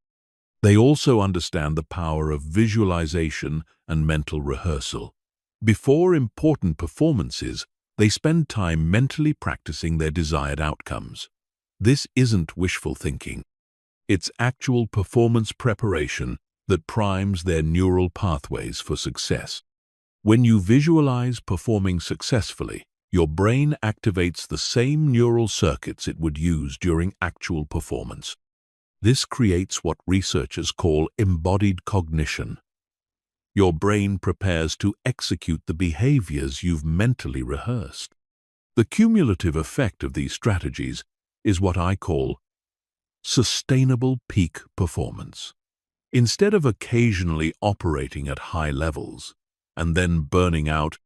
They also understand the power of visualization and mental rehearsal. Before important performances, they spend time mentally practicing their desired outcomes. This isn't wishful thinking. It's actual performance preparation that primes their neural pathways for success. When you visualize performing successfully, your brain activates the same neural circuits it would use during actual performance. This creates what researchers call embodied cognition. Your brain prepares to execute the behaviors you've mentally rehearsed. The cumulative effect of these strategies is what I call sustainable peak performance. Instead of occasionally operating at high levels and then burning out,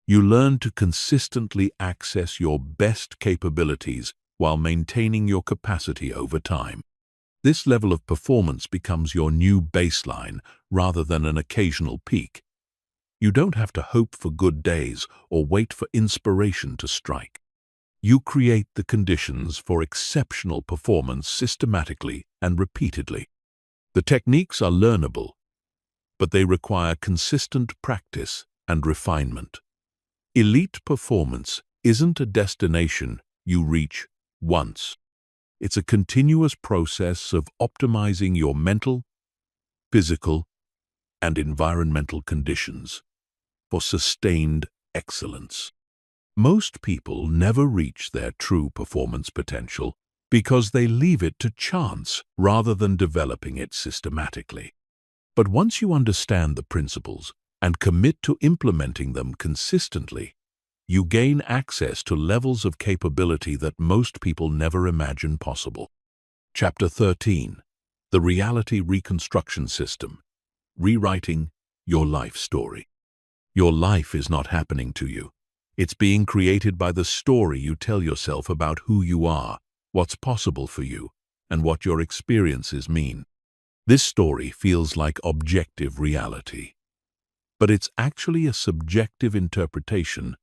you learn to consistently access your best capabilities while maintaining your capacity over time. This level of performance becomes your new baseline rather than an occasional peak. You don't have to hope for good days or wait for inspiration to strike. You create the conditions for exceptional performance systematically and repeatedly. The techniques are learnable, but they require consistent practice and refinement. Elite performance isn't a destination you reach once. It's a continuous process of optimizing your mental, physical, and environmental conditions for sustained excellence. Most people never reach their true performance potential because they leave it to chance rather than developing it systematically. But once you understand the principles and commit to implementing them consistently, you gain access to levels of capability that most people never imagine possible. Chapter 13. The Reality Reconstruction System. Rewriting your life story. Your life is not happening to you. It's being created by the story you tell yourself about who you are, what's possible for you, and what your experiences mean. This story feels like objective reality, but it's actually a subjective interpretation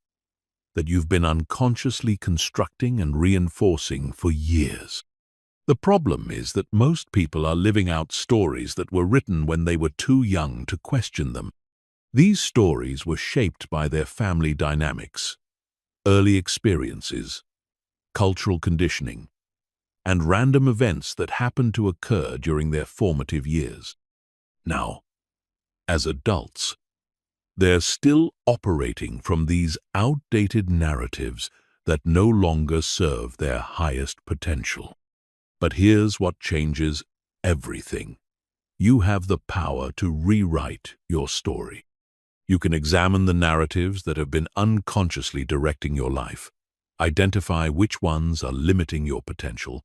that you've been unconsciously constructing and reinforcing for years. The problem is that most people are living out stories that were written when they were too young to question them. These stories were shaped by their family dynamics, early experiences, cultural conditioning, and random events that happened to occur during their formative years. Now, as adults, they're still operating from these outdated narratives that no longer serve their highest potential. But here's what changes everything. You have the power to rewrite your story. You can examine the narratives that have been unconsciously directing your life, identify which ones are limiting your potential,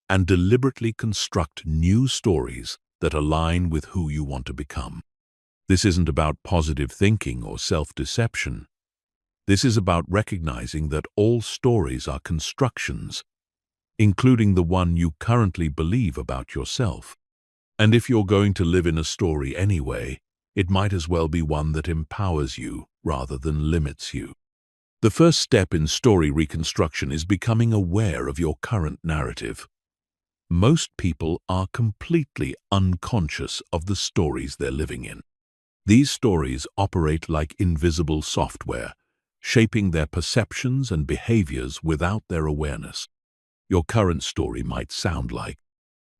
and deliberately construct new stories that align with who you want to become. This isn't about positive thinking or self-deception. This is about recognizing that all stories are constructions, including the one you currently believe about yourself. And if you're going to live in a story anyway, it might as well be one that empowers you rather than limits you. The first step in story reconstruction is becoming aware of your current narrative. Most people are completely unconscious of the stories they're living in. These stories operate like invisible software, shaping their perceptions and behaviors without their awareness. Your current story might sound like,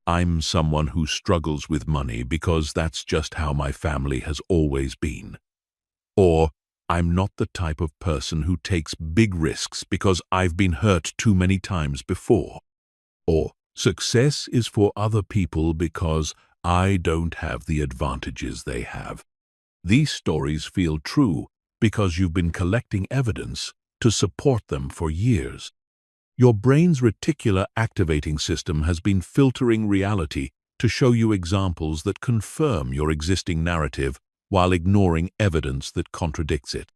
"I'm someone who struggles with money because that's just how my family has always been." Or, "I'm not the type of person who takes big risks because I've been hurt too many times before." Or, "Success is for other people because I don't have the advantages they have." These stories feel true because you've been collecting evidence to support them for years. Your brain's reticular activating system has been filtering reality to show you examples that confirm your existing narrative while ignoring evidence that contradicts it.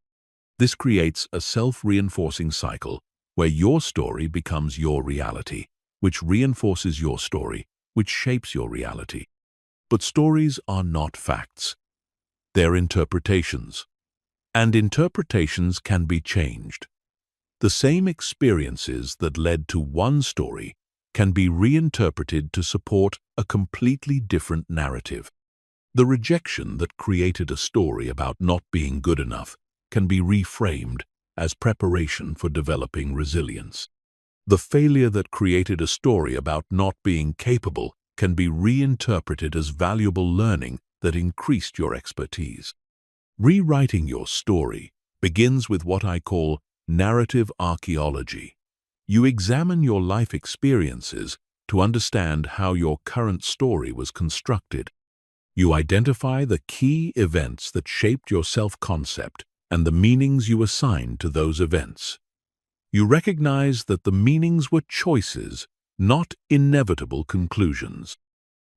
This creates a self-reinforcing cycle where your story becomes your reality, which reinforces your story, which shapes your reality. But stories are not facts. They're interpretations. And interpretations can be changed. The same experiences that led to one story can be reinterpreted to support a completely different narrative. The rejection that created a story about not being good enough can be reframed as preparation for developing resilience. The failure that created a story about not being capable can be reinterpreted as valuable learning that increased your expertise. Rewriting your story begins with what I call narrative archaeology. You examine your life experiences to understand how your current story was constructed. You identify the key events that shaped your self-concept and the meanings you assigned to those events. You recognize that the meanings were choices, not inevitable conclusions.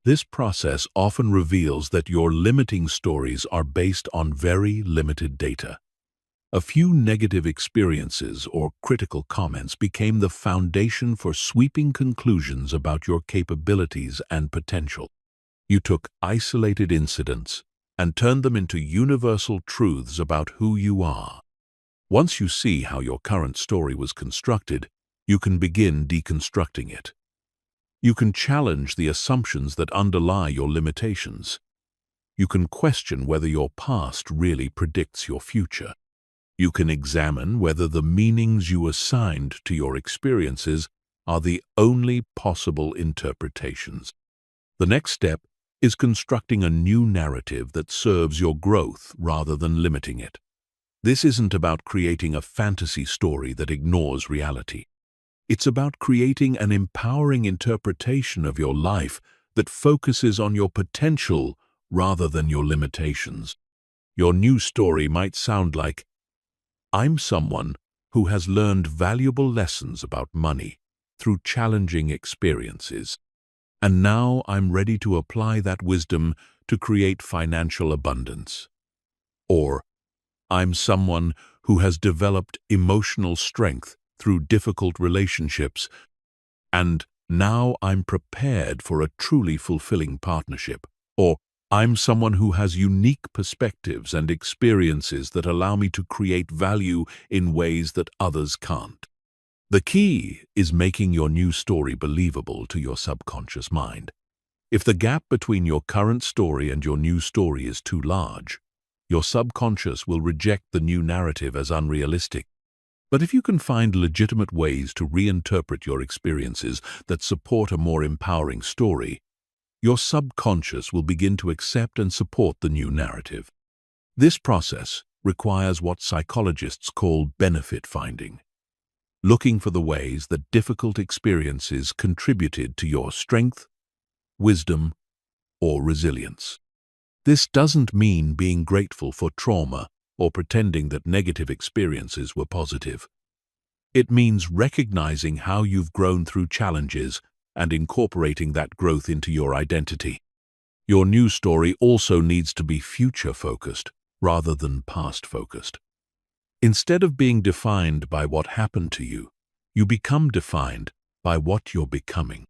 This process often reveals that your limiting stories are based on very limited data. A few negative experiences or critical comments became the foundation for sweeping conclusions about your capabilities and potential. You took isolated incidents and turned them into universal truths about who you are. Once you see how your current story was constructed, you can begin deconstructing it. You can challenge the assumptions that underlie your limitations. You can question whether your past really predicts your future. You can examine whether the meanings you assigned to your experiences are the only possible interpretations. The next step is constructing a new narrative that serves your growth rather than limiting it. This isn't about creating a fantasy story that ignores reality. It's about creating an empowering interpretation of your life that focuses on your potential rather than your limitations. Your new story might sound like, "I'm someone who has learned valuable lessons about money through challenging experiences, and now I'm ready to apply that wisdom to create financial abundance." Or, "I'm someone who has developed emotional strength through difficult relationships, and now I'm prepared for a truly fulfilling partnership." Or, "I'm someone who has unique perspectives and experiences that allow me to create value in ways that others can't." The key is making your new story believable to your subconscious mind. If the gap between your current story and your new story is too large, your subconscious will reject the new narrative as unrealistic. But if you can find legitimate ways to reinterpret your experiences that support a more empowering story, your subconscious will begin to accept and support the new narrative. This process requires what psychologists call benefit finding, looking for the ways that difficult experiences contributed to your strength, wisdom, or resilience. This doesn't mean being grateful for trauma or pretending that negative experiences were positive. It means recognizing how you've grown through challenges and incorporating that growth into your identity. Your new story also needs to be future-focused rather than past-focused. Instead of being defined by what happened to you, you become defined by what you're becoming.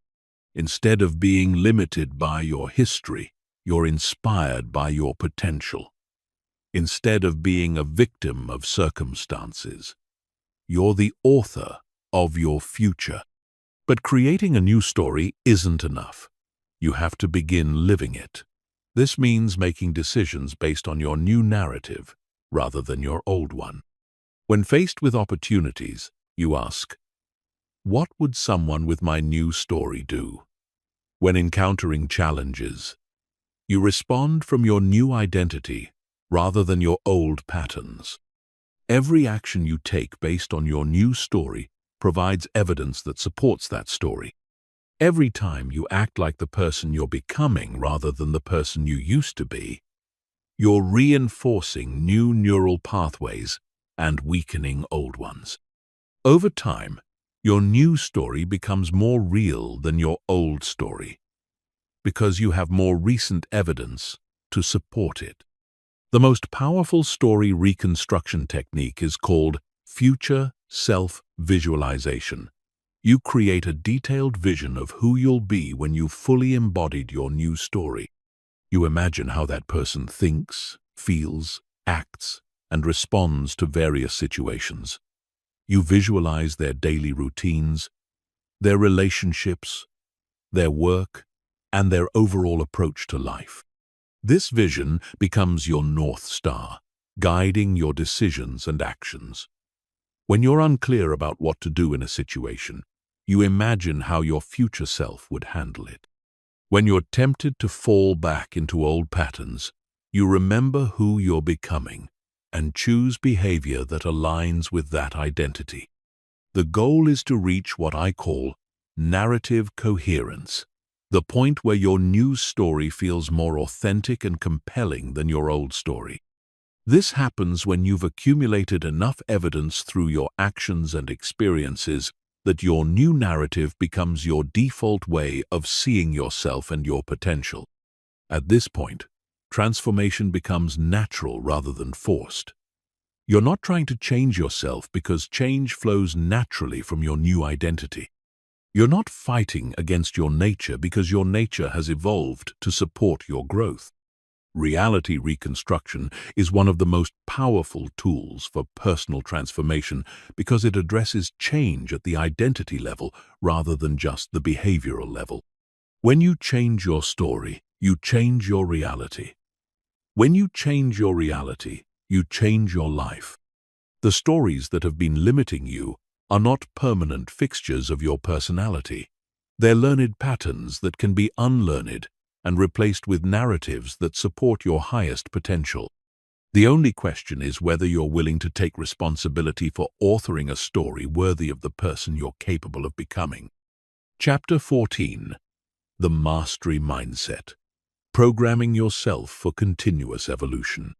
Instead of being limited by your history, you're inspired by your potential. Instead of being a victim of circumstances, you're the author of your future. But creating a new story isn't enough. You have to begin living it. This means making decisions based on your new narrative rather than your old one. When faced with opportunities, you ask, "What would someone with my new story do?" When encountering challenges, you respond from your new identity rather than your old patterns. Every action you take based on your new story provides evidence that supports that story. Every time you act like the person you're becoming rather than the person you used to be, you're reinforcing new neural pathways and weakening old ones. Over time, your new story becomes more real than your old story because you have more recent evidence to support it. The most powerful story reconstruction technique is called Future self-visualization. You create a detailed vision of who you'll be when you've fully embodied your new story. You imagine how that person thinks, feels, acts, and responds to various situations. You visualize their daily routines, their relationships, their work, and their overall approach to life. This vision becomes your North Star, guiding your decisions and actions. When you're unclear about what to do in a situation, you imagine how your future self would handle it. When you're tempted to fall back into old patterns, you remember who you're becoming and choose behavior that aligns with that identity. The goal is to reach what I call narrative coherence, the point where your new story feels more authentic and compelling than your old story. This happens when you've accumulated enough evidence through your actions and experiences that your new narrative becomes your default way of seeing yourself and your potential. At this point, transformation becomes natural rather than forced. You're not trying to change yourself because change flows naturally from your new identity. You're not fighting against your nature because your nature has evolved to support your growth. Reality reconstruction is one of the most powerful tools for personal transformation because it addresses change at the identity level rather than just the behavioral level. When you change your story, you change your reality. When you change your reality, you change your life. The stories that have been limiting you are not permanent fixtures of your personality. They're learned patterns that can be unlearned and replaced with narratives that support your highest potential. The only question is whether you're willing to take responsibility for authoring a story worthy of the person you're capable of becoming. Chapter 14. The Mastery Mindset. Programming yourself for continuous evolution.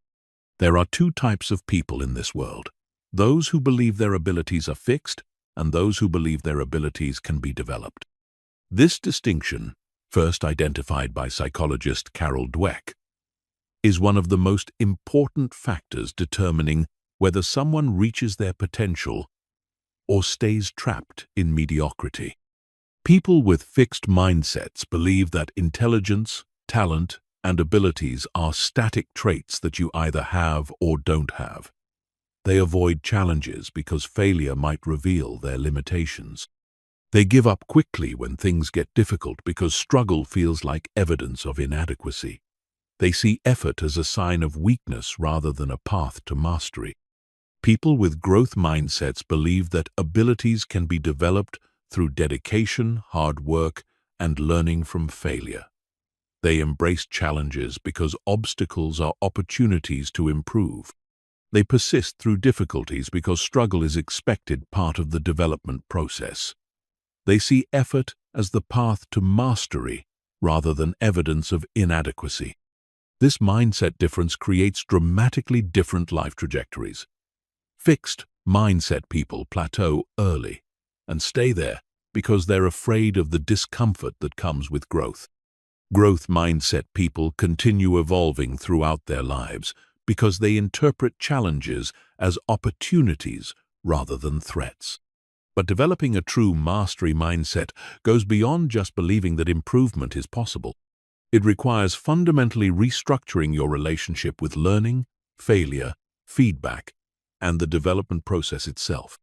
There are two types of people in this world: those who believe their abilities are fixed and those who believe their abilities can be developed. This distinction, first identified by psychologist Carol Dweck, is one of the most important factors determining whether someone reaches their potential or stays trapped in mediocrity. People with fixed mindsets believe that intelligence, talent, and abilities are static traits that you either have or don't have. They avoid challenges because failure might reveal their limitations. They give up quickly when things get difficult because struggle feels like evidence of inadequacy. They see effort as a sign of weakness rather than a path to mastery. People with growth mindsets believe that abilities can be developed through dedication, hard work, and learning from failure. They embrace challenges because obstacles are opportunities to improve. They persist through difficulties because struggle is expected part of the development process. They see effort as the path to mastery rather than evidence of inadequacy. This mindset difference creates dramatically different life trajectories. Fixed mindset people plateau early and stay there because they're afraid of the discomfort that comes with growth. Growth mindset people continue evolving throughout their lives because they interpret challenges as opportunities rather than threats. But developing a true mastery mindset goes beyond just believing that improvement is possible. It requires fundamentally restructuring your relationship with learning, failure, feedback, and the development process itself.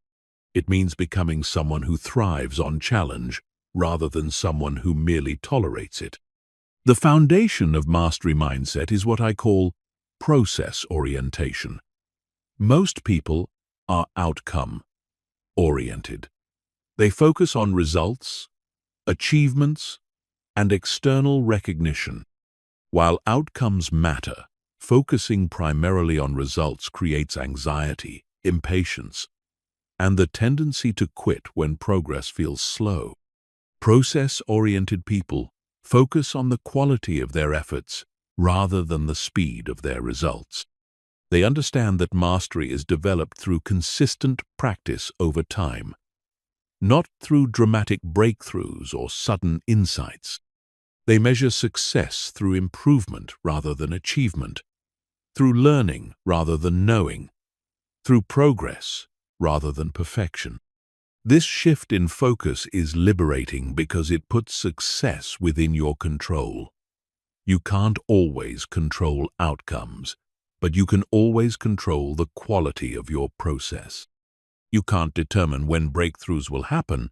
It means becoming someone who thrives on challenge rather than someone who merely tolerates it. The foundation of mastery mindset is what I call process orientation. Most people are outcome-oriented. They focus on results, achievements, and external recognition. While outcomes matter, focusing primarily on results creates anxiety, impatience, and the tendency to quit when progress feels slow. Process-oriented people focus on the quality of their efforts rather than the speed of their results. They understand that mastery is developed through consistent practice over time, not through dramatic breakthroughs or sudden insights. They measure success through improvement rather than achievement, through learning rather than knowing, through progress rather than perfection. This shift in focus is liberating because it puts success within your control. You can't always control outcomes, but you can always control the quality of your process. You can't determine when breakthroughs will happen,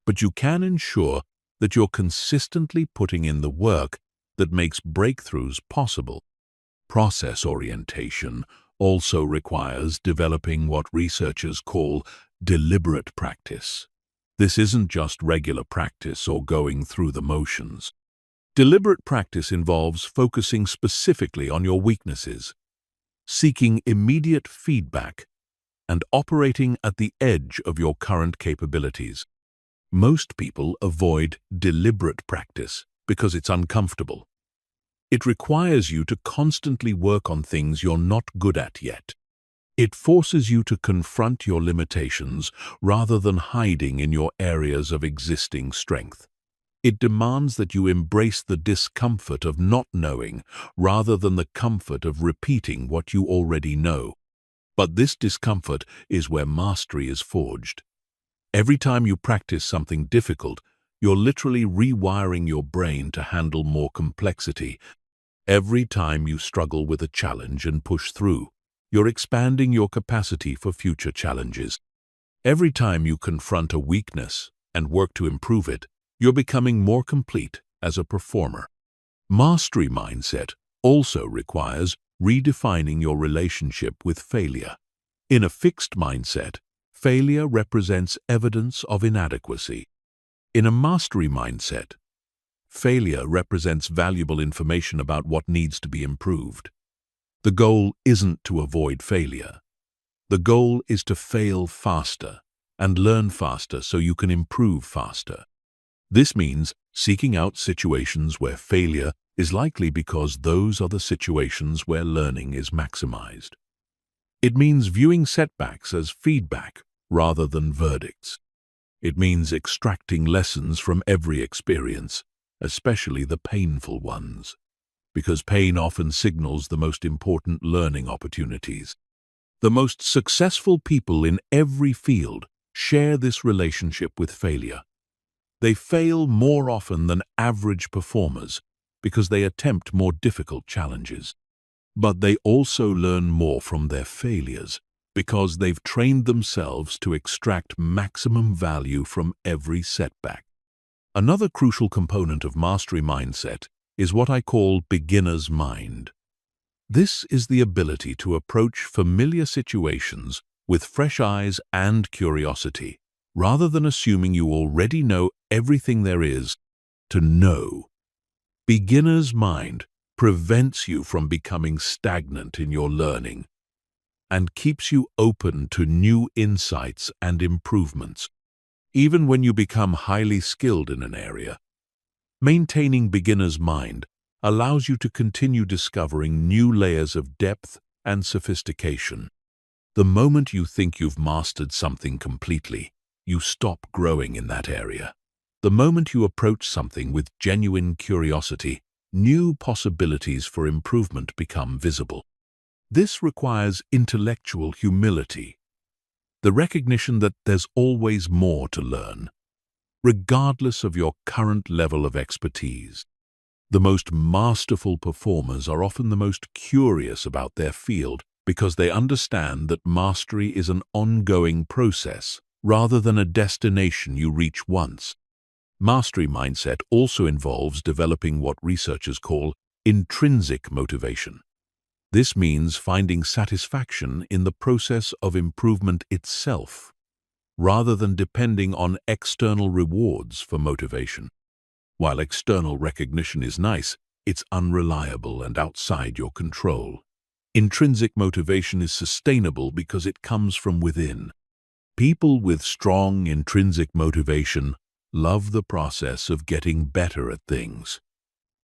but you can ensure that you're consistently putting in the work that makes breakthroughs possible. Process orientation also requires developing what researchers call deliberate practice. This isn't just regular practice or going through the motions. Deliberate practice involves focusing specifically on your weaknesses, seeking immediate feedback, and operating at the edge of your current capabilities. Most people avoid deliberate practice because it's uncomfortable. It requires you to constantly work on things you're not good at yet. It forces you to confront your limitations rather than hiding in your areas of existing strength. It demands that you embrace the discomfort of not knowing rather than the comfort of repeating what you already know. But this discomfort is where mastery is forged. Every time you practice something difficult, you're literally rewiring your brain to handle more complexity. Every time you struggle with a challenge and push through, you're expanding your capacity for future challenges. Every time you confront a weakness and work to improve it, you're becoming more complete as a performer. Mastery mindset also requires redefining your relationship with failure. In a fixed mindset, failure represents evidence of inadequacy. In a mastery mindset, failure represents valuable information about what needs to be improved. The goal isn't to avoid failure. The goal is to fail faster and learn faster so you can improve faster. This means seeking out situations where failure is likely because those are the situations where learning is maximized. It means viewing setbacks as feedback rather than verdicts. It means extracting lessons from every experience, especially the painful ones, because pain often signals the most important learning opportunities. The most successful people in every field share this relationship with failure. They fail more often than average performers because they attempt more difficult challenges. But they also learn more from their failures because they've trained themselves to extract maximum value from every setback. Another crucial component of mastery mindset is what I call beginner's mind. This is the ability to approach familiar situations with fresh eyes and curiosity, rather than assuming you already know everything there is to know. Beginner's mind prevents you from becoming stagnant in your learning and keeps you open to new insights and improvements. Even when you become highly skilled in an area, maintaining beginner's mind allows you to continue discovering new layers of depth and sophistication. The moment you think you've mastered something completely, you stop growing in that area. The moment you approach something with genuine curiosity, new possibilities for improvement become visible. This requires intellectual humility, the recognition that there's always more to learn, regardless of your current level of expertise. The most masterful performers are often the most curious about their field because they understand that mastery is an ongoing process rather than a destination you reach once. Mastery mindset also involves developing what researchers call intrinsic motivation. This means finding satisfaction in the process of improvement itself, rather than depending on external rewards for motivation. While external recognition is nice, it's unreliable and outside your control. Intrinsic motivation is sustainable because it comes from within. People with strong intrinsic motivation love the process of getting better at things.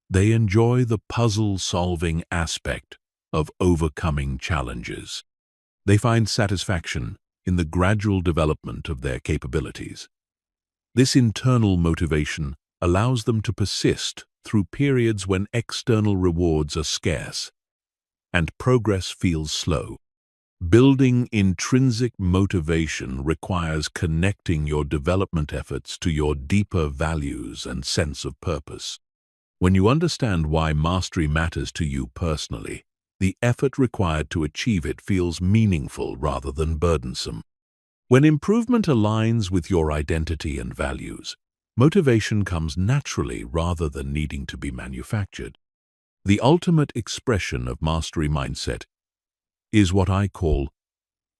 They enjoy the puzzle-solving aspect of overcoming challenges. They find satisfaction in the gradual development of their capabilities. This internal motivation allows them to persist through periods when external rewards are scarce and progress feels slow. Building intrinsic motivation requires connecting your development efforts to your deeper values and sense of purpose. When you understand why mastery matters to you personally, the effort required to achieve it feels meaningful rather than burdensome. When improvement aligns with your identity and values, motivation comes naturally rather than needing to be manufactured. The ultimate expression of mastery mindset is what I call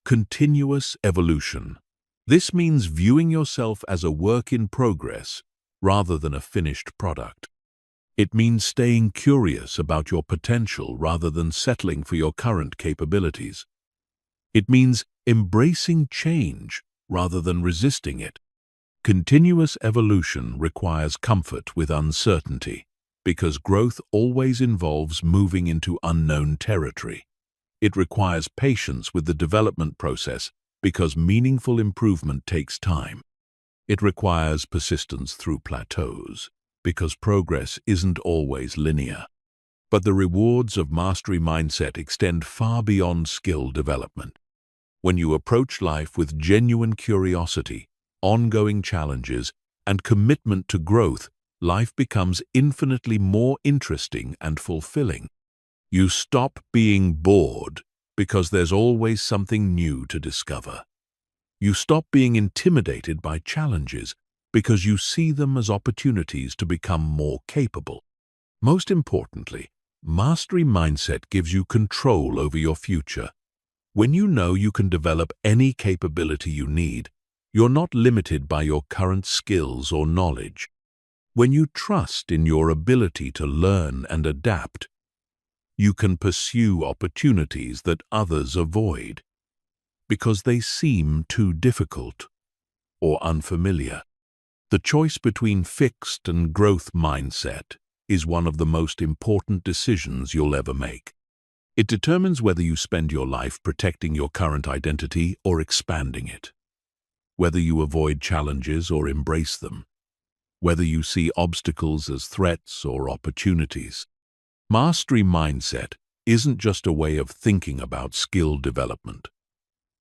continuous evolution. This means viewing yourself as a work in progress rather than a finished product. It means staying curious about your potential rather than settling for your current capabilities. It means embracing change rather than resisting it. Continuous evolution requires comfort with uncertainty because growth always involves moving into unknown territory. It requires patience with the development process because meaningful improvement takes time. It requires persistence through plateaus because progress isn't always linear. But the rewards of mastery mindset extend far beyond skill development. When you approach life with genuine curiosity, ongoing challenges, and commitment to growth, life becomes infinitely more interesting and fulfilling. You stop being bored because there's always something new to discover. You stop being intimidated by challenges because you see them as opportunities to become more capable. Most importantly, mastery mindset gives you control over your future. When you know you can develop any capability you need, you're not limited by your current skills or knowledge. When you trust in your ability to learn and adapt, you can pursue opportunities that others avoid because they seem too difficult or unfamiliar. The choice between fixed and growth mindset is one of the most important decisions you'll ever make. It determines whether you spend your life protecting your current identity or expanding it, whether you avoid challenges or embrace them, whether you see obstacles as threats or opportunities. Mastery mindset isn't just a way of thinking about skill development.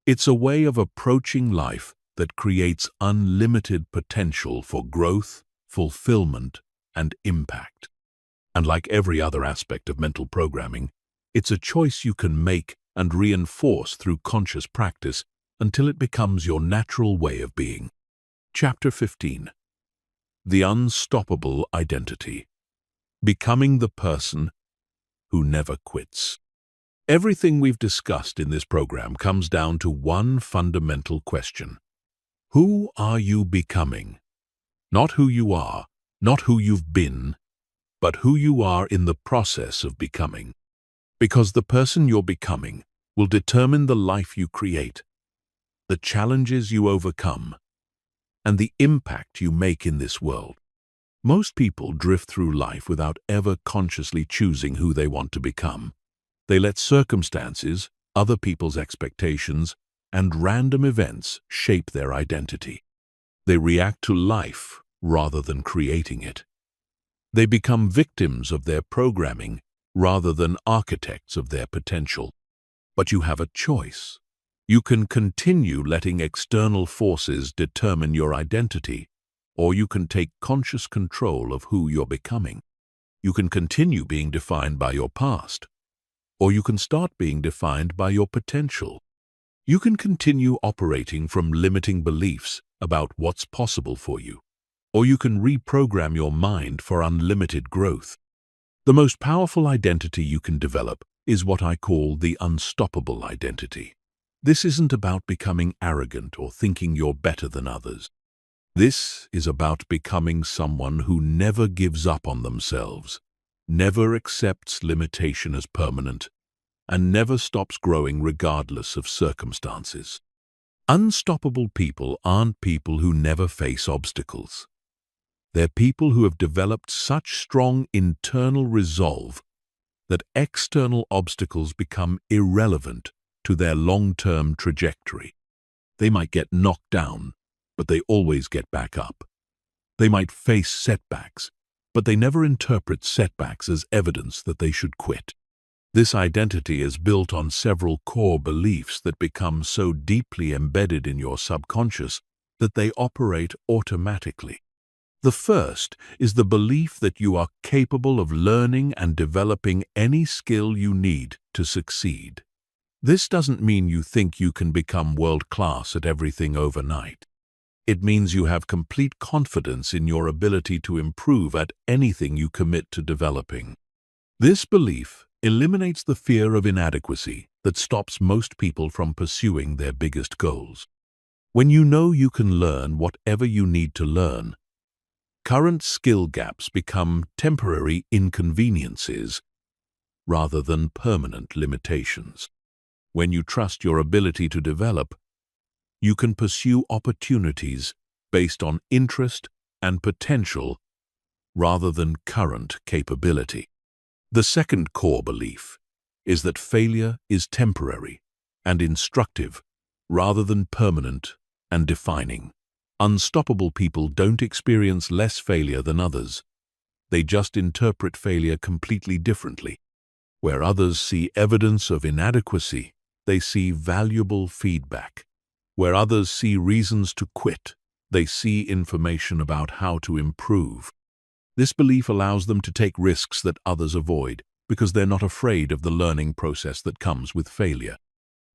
It's a way of approaching life that creates unlimited potential for growth, fulfillment, and impact. And like every other aspect of mental programming, it's a choice you can make and reinforce through conscious practice until it becomes your natural way of being. Chapter 15. The Unstoppable Identity. Becoming the person who never quits. Everything we've discussed in this program comes down to one fundamental question. Who are you becoming? Not who you are, not who you've been, but who you are in the process of becoming. Because the person you're becoming will determine the life you create, the challenges you overcome, and the impact you make in this world. Most people drift through life without ever consciously choosing who they want to become. They let circumstances, other people's expectations, and random events shape their identity. They react to life rather than creating it. They become victims of their programming rather than architects of their potential. But you have a choice. You can continue letting external forces determine your identity, or you can take conscious control of who you're becoming. You can continue being defined by your past, or you can start being defined by your potential. You can continue operating from limiting beliefs about what's possible for you, or you can reprogram your mind for unlimited growth. The most powerful identity you can develop is what I call the unstoppable identity. This isn't about becoming arrogant or thinking you're better than others. This is about becoming someone who never gives up on themselves, never accepts limitation as permanent, and never stops growing regardless of circumstances. Unstoppable people aren't people who never face obstacles. They're people who have developed such strong internal resolve that external obstacles become irrelevant to their long-term trajectory. They might get knocked down, but they always get back up. They might face setbacks, but they never interpret setbacks as evidence that they should quit. This identity is built on several core beliefs that become so deeply embedded in your subconscious that they operate automatically. The first is the belief that you are capable of learning and developing any skill you need to succeed. This doesn't mean you think you can become world-class at everything overnight. It means you have complete confidence in your ability to improve at anything you commit to developing. This belief eliminates the fear of inadequacy that stops most people from pursuing their biggest goals. When you know you can learn whatever you need to learn, current skill gaps become temporary inconveniences rather than permanent limitations. When you trust your ability to develop, you can pursue opportunities based on interest and potential rather than current capability. The second core belief is that failure is temporary and instructive rather than permanent and defining. Unstoppable people don't experience less failure than others. They just interpret failure completely differently. Where others see evidence of inadequacy, they see valuable feedback. Where others see reasons to quit, they see information about how to improve. This belief allows them to take risks that others avoid because they're not afraid of the learning process that comes with failure.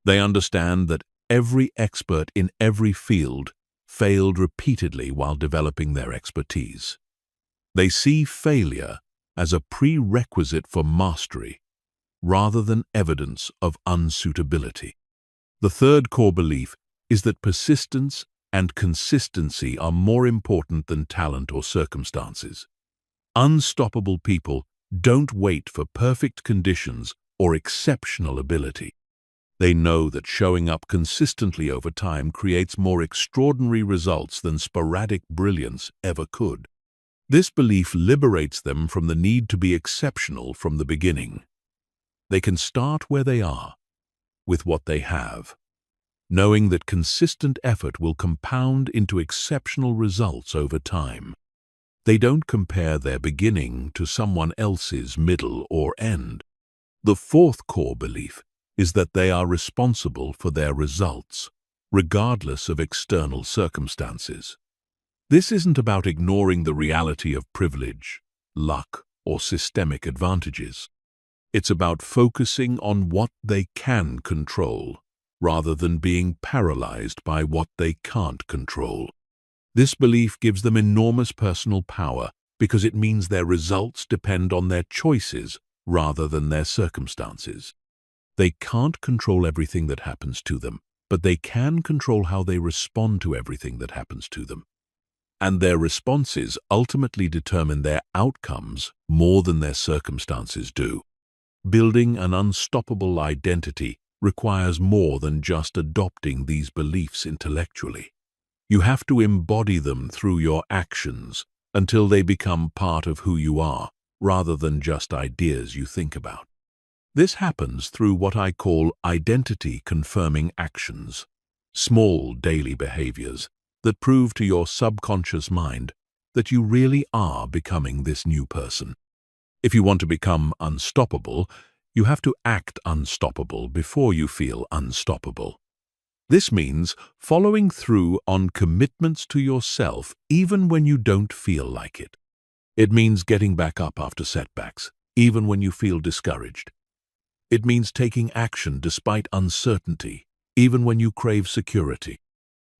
They understand that every expert in every field failed repeatedly while developing their expertise. They see failure as a prerequisite for mastery rather than evidence of unsuitability. The third core belief is that persistence and consistency are more important than talent or circumstances. Unstoppable people don't wait for perfect conditions or exceptional ability. They know that showing up consistently over time creates more extraordinary results than sporadic brilliance ever could. This belief liberates them from the need to be exceptional from the beginning. They can start where they are, with what they have, knowing that consistent effort will compound into exceptional results over time. They don't compare their beginning to someone else's middle or end. The fourth core belief is that they are responsible for their results, regardless of external circumstances. This isn't about ignoring the reality of privilege, luck, or systemic advantages. It's about focusing on what they can control, rather than being paralyzed by what they can't control. This belief gives them enormous personal power because it means their results depend on their choices rather than their circumstances. They can't control everything that happens to them, but they can control how they respond to everything that happens to them. And their responses ultimately determine their outcomes more than their circumstances do. Building an unstoppable identity requires more than just adopting these beliefs intellectually. You have to embody them through your actions until they become part of who you are, rather than just ideas you think about. This happens through what I call identity-confirming actions, small daily behaviors that prove to your subconscious mind that you really are becoming this new person. If you want to become unstoppable, you have to act unstoppable before you feel unstoppable. This means following through on commitments to yourself even when you don't feel like it. It means getting back up after setbacks, even when you feel discouraged. It means taking action despite uncertainty, even when you crave security.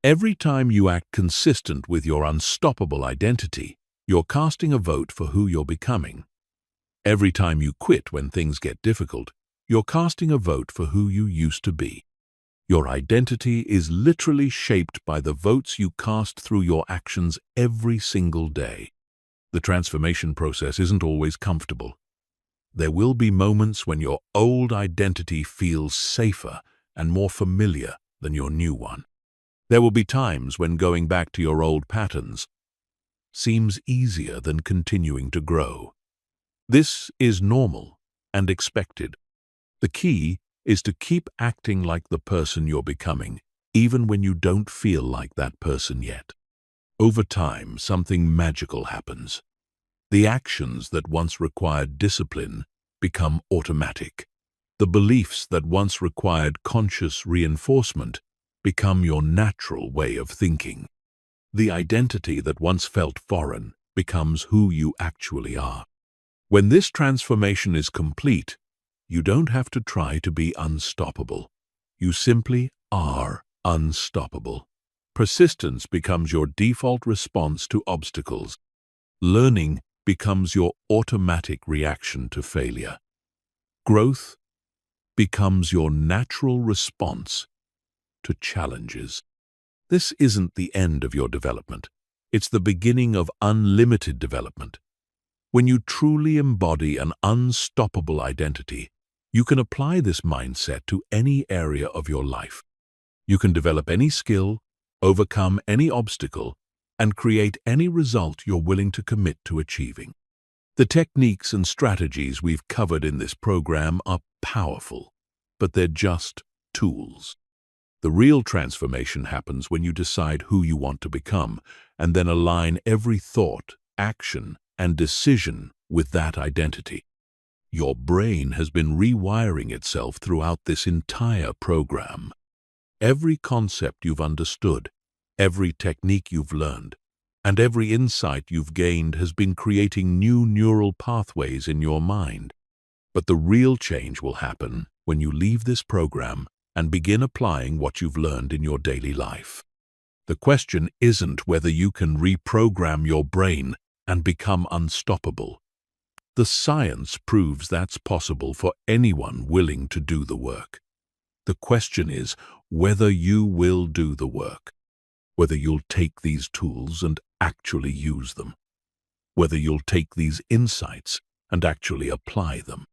Every time you act consistent with your unstoppable identity, you're casting a vote for who you're becoming. Every time you quit when things get difficult, you're casting a vote for who you used to be. Your identity is literally shaped by the votes you cast through your actions every single day. The transformation process isn't always comfortable. There will be moments when your old identity feels safer and more familiar than your new one. There will be times when going back to your old patterns seems easier than continuing to grow. This is normal and expected. The key is to keep acting like the person you're becoming, even when you don't feel like that person yet. Over time, something magical happens. The actions that once required discipline become automatic. The beliefs that once required conscious reinforcement become your natural way of thinking. The identity that once felt foreign becomes who you actually are. When this transformation is complete, you don't have to try to be unstoppable. You simply are unstoppable. Persistence becomes your default response to obstacles. Learning becomes your automatic reaction to failure. Growth becomes your natural response to challenges. This isn't the end of your development. It's the beginning of unlimited development. When you truly embody an unstoppable identity, you can apply this mindset to any area of your life. You can develop any skill, overcome any obstacle, and create any result you're willing to commit to achieving. The techniques and strategies we've covered in this program are powerful, but they're just tools. The real transformation happens when you decide who you want to become and then align every thought, action, and decision with that identity. Your brain has been rewiring itself throughout this entire program. Every concept you've understood, every technique you've learned, and every insight you've gained has been creating new neural pathways in your mind. But the real change will happen when you leave this program and begin applying what you've learned in your daily life. The question isn't whether you can reprogram your brain and become unstoppable. The science proves that's possible for anyone willing to do the work. The question is whether you will do the work, whether you'll take these tools and actually use them, whether you'll take these insights and actually apply them.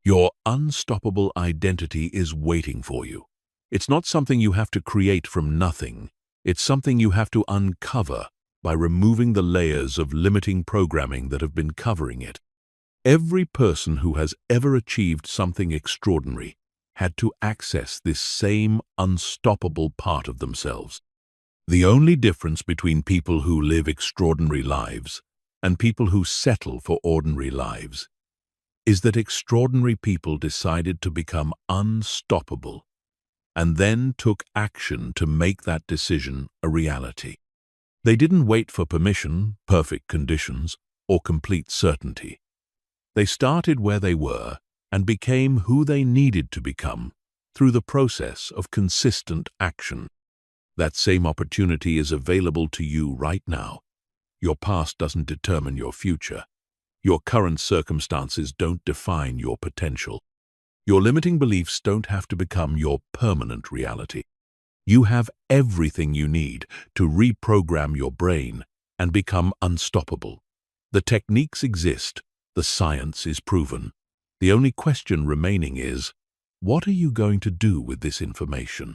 Your unstoppable identity is waiting for you. It's not something you have to create from nothing. It's something you have to uncover by removing the layers of limiting programming that have been covering it. Every person who has ever achieved something extraordinary had to access this same unstoppable part of themselves. The only difference between people who live extraordinary lives and people who settle for ordinary lives is that extraordinary people decided to become unstoppable and then took action to make that decision a reality. They didn't wait for permission, perfect conditions, or complete certainty. They started where they were and became who they needed to become through the process of consistent action. That same opportunity is available to you right now. Your past doesn't determine your future. Your current circumstances don't define your potential. Your limiting beliefs don't have to become your permanent reality. You have everything you need to reprogram your brain and become unstoppable. The techniques exist. The science is proven. The only question remaining is, what are you going to do with this information?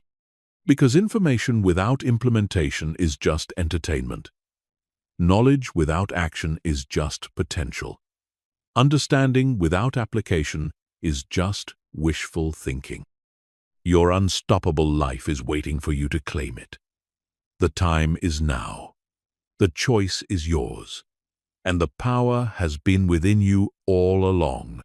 Because information without implementation is just entertainment. Knowledge without action is just potential. Understanding without application is just wishful thinking. Your unstoppable life is waiting for you to claim it. The time is now. The choice is yours. And the power has been within you all along.